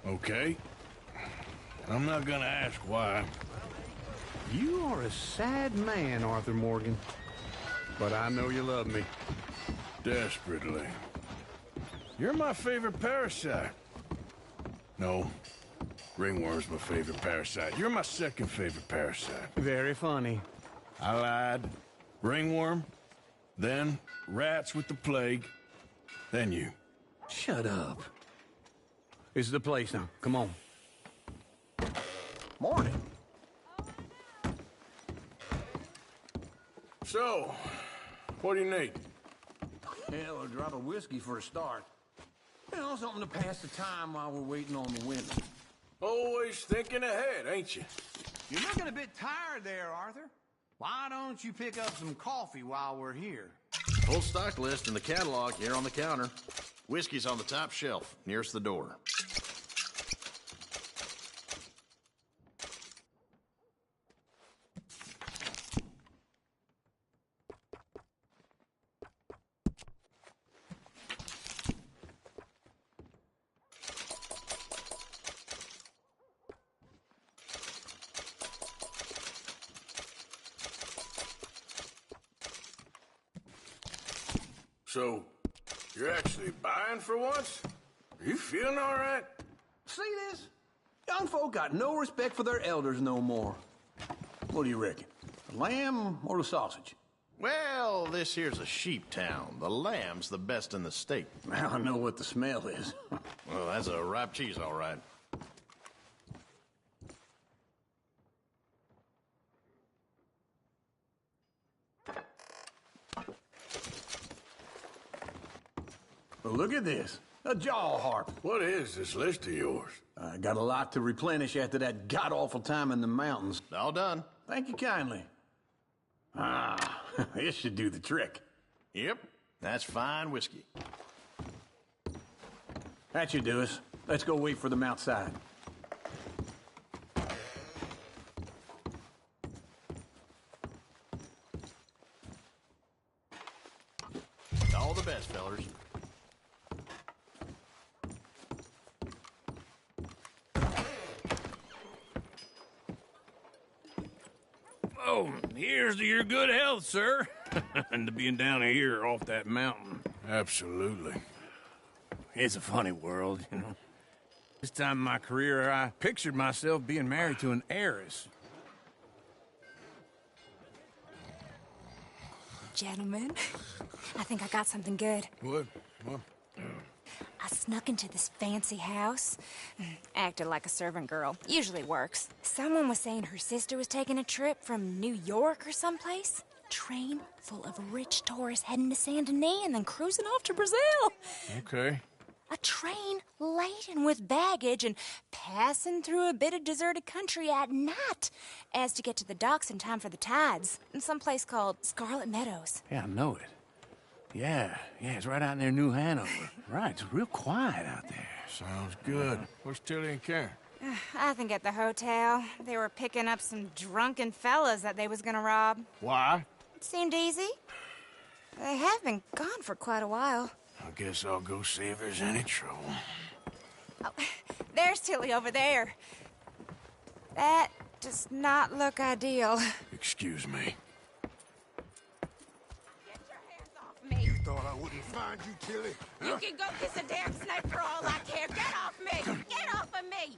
Okay. I'm not gonna ask why. You are a sad man, Arthur Morgan. But I know you love me. Desperately. You're my favorite parasite. No. Ringworm's my favorite parasite. You're my second favorite parasite. Very funny. I lied. Ringworm. Then rats with the plague. Then you. Shut up. This is the place now. Come on. Morning. So, what do you need? Hell, a drop of whiskey for a start. You know, something to pass the time while we're waiting on the women. Always thinking ahead, ain't you? You're looking a bit tired there, Arthur. Why don't you pick up some coffee while we're here? Full stock list in the catalog here on the counter. Whiskey's on the top shelf, nearest the door. So, you're actually buying for once? Are you feeling all right? See this? Young folk got no respect for their elders no more. What do you reckon? The lamb or the sausage? Well, this here's a sheep town. The lamb's the best in the state. Now I know what the smell is. Well, that's a ripe cheese, all right. Well, look at this. A jaw harp. What is this list of yours? I got a lot to replenish after that god-awful time in the mountains. All done. Thank you kindly. Ah, this should do the trick. Yep, that's fine whiskey. That should do us. Let's go wait for them outside. All the best, fellers. Oh, here's to your good health, sir. And to being down here off that mountain. Absolutely. It's a funny world, you know. This time in my career, I pictured myself being married to an heiress. Gentlemen, I think I got something good. What? What? I snuck into this fancy house. Acted like a servant girl. Usually works. Someone was saying her sister was taking a trip from New York or someplace. Train full of rich tourists heading to Saint Denis and then cruising off to Brazil. Okay. A train laden with baggage and passing through a bit of deserted country at night as to get to the docks in time for the tides in some place called Scarlet Meadows. Yeah, I know it. Yeah, it's right out near New Hanover. Right, it's real quiet out there. Sounds good. Where's Tilly and Karen? I think at the hotel. They were picking up some drunken fellas that they was gonna rob. Why? It seemed easy. They have been gone for quite a while. I guess I'll go see if there's any trouble. Oh, there's Tilly over there. That does not look ideal. Excuse me. Me. You thought I wouldn't find you, Tilly? You can go kiss a damn snake for all I care. Get off me! Get off of me!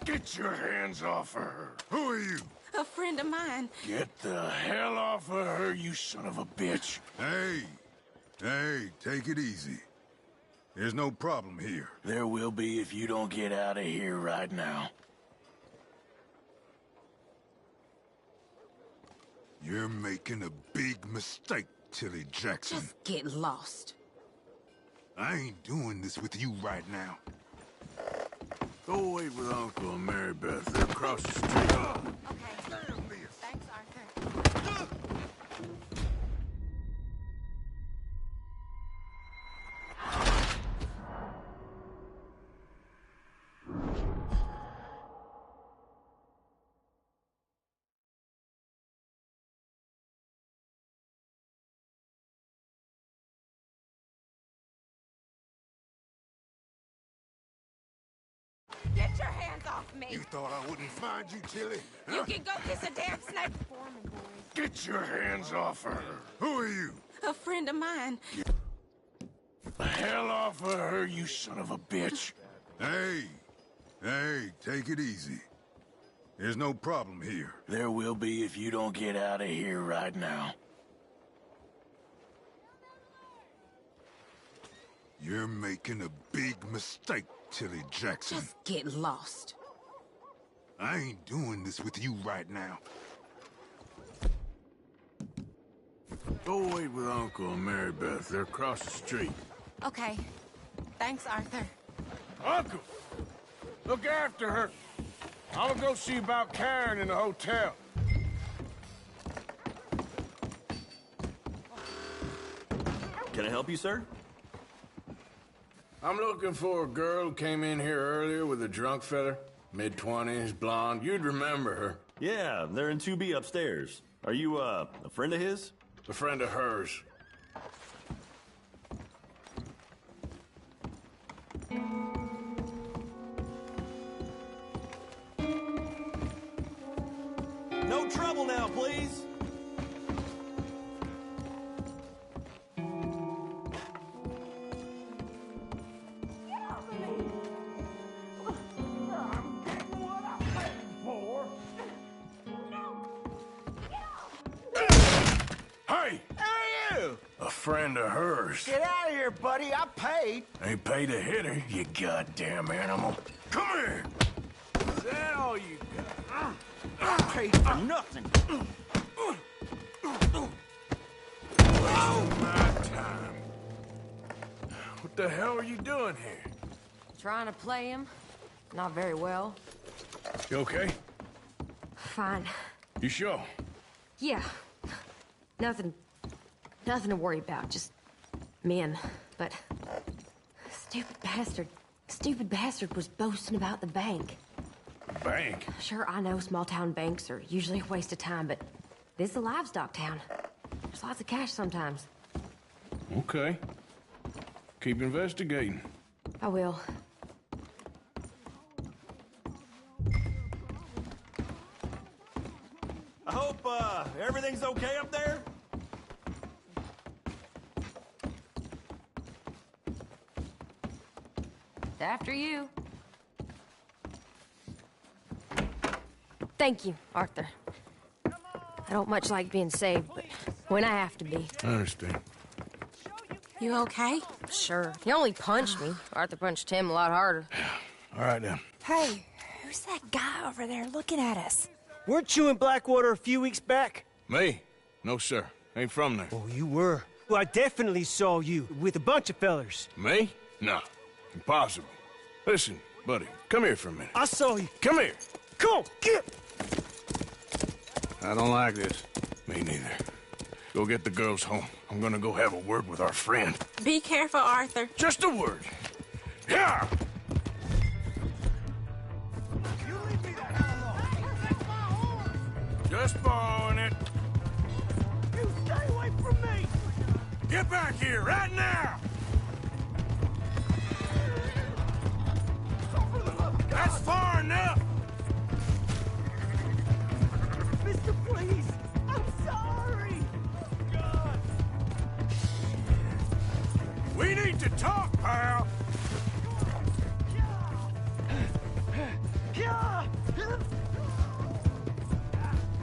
Get your hands off of her. Who are you? A friend of mine. Get the hell off of her, you son of a bitch. Hey, take it easy. There's no problem here. There will be if you don't get out of here right now. You're making a big mistake, Tilly Jackson. Just get lost. I ain't doing this with you right now. Go wait with Uncle and Mary Beth. They're across the street. Okay. Thanks, Arthur. Get your hands off me! You thought I wouldn't find you, Tilly? You can go kiss a damn snake! Get your hands off her. Who are you? A friend of mine. The hell off of her, you son of a bitch. Hey, take it easy. There's no problem here. There will be if you don't get out of here right now. You're making a big mistake, Tilly Jackson. Just get lost. I ain't doing this with you right now. Go wait with Uncle and Mary Beth. They're across the street. Okay. Thanks, Arthur. Uncle! Look after her. I'm gonna go see about Karen in the hotel. Can I help you, sir? I'm looking for a girl who came in here earlier with a drunk fella. Mid-20s, blonde. You'd remember her. Yeah, they're in 2B upstairs. Are you, a friend of his? A friend of hers. No trouble now, please. Hey! Hey, you! A friend of hers. Get out of here, buddy. I paid. Ain't paid to hit her, you goddamn animal. Come here! Is that all you got? I paid for nothing. My time. What the hell are you doing here? Trying to play him. Not very well. You okay? Fine. You sure? Yeah. Nothing to worry about. Just men. But stupid bastard was boasting about the bank. Bank? Sure, I know small town banks are usually a waste of time, but this is a livestock town. There's lots of cash sometimes. Okay. Keep investigating. I will. I hope, everything's okay up there? After you. Thank you, Arthur. I don't much like being saved, but when I have to be. I understand. You okay? Sure. He only punched me. Arthur punched him a lot harder. All right, then. Hey, who's that guy over there looking at us? Weren't you in Blackwater a few weeks back? Me? No, sir. Ain't from there. Oh, you were. Well, I definitely saw you with a bunch of fellers. Me? No. Impossible. Listen, buddy, come here for a minute. I saw you. Come here. Come on, get! I don't like this. Me neither. Go get the girls home. I'm gonna go have a word with our friend. Be careful, Arthur. Just a word. Yeah! Just borrowing it. You stay away from me! Get back here right now! That's far enough! Mister, please! I'm sorry! God! We need to talk, pal!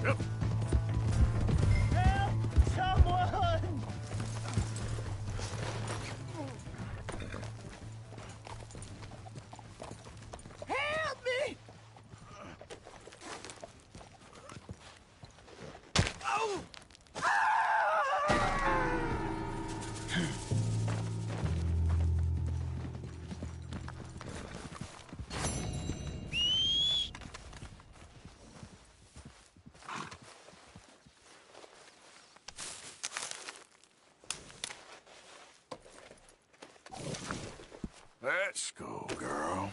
Yep. Help! Someone! Help me! Oh! Let's go, girl.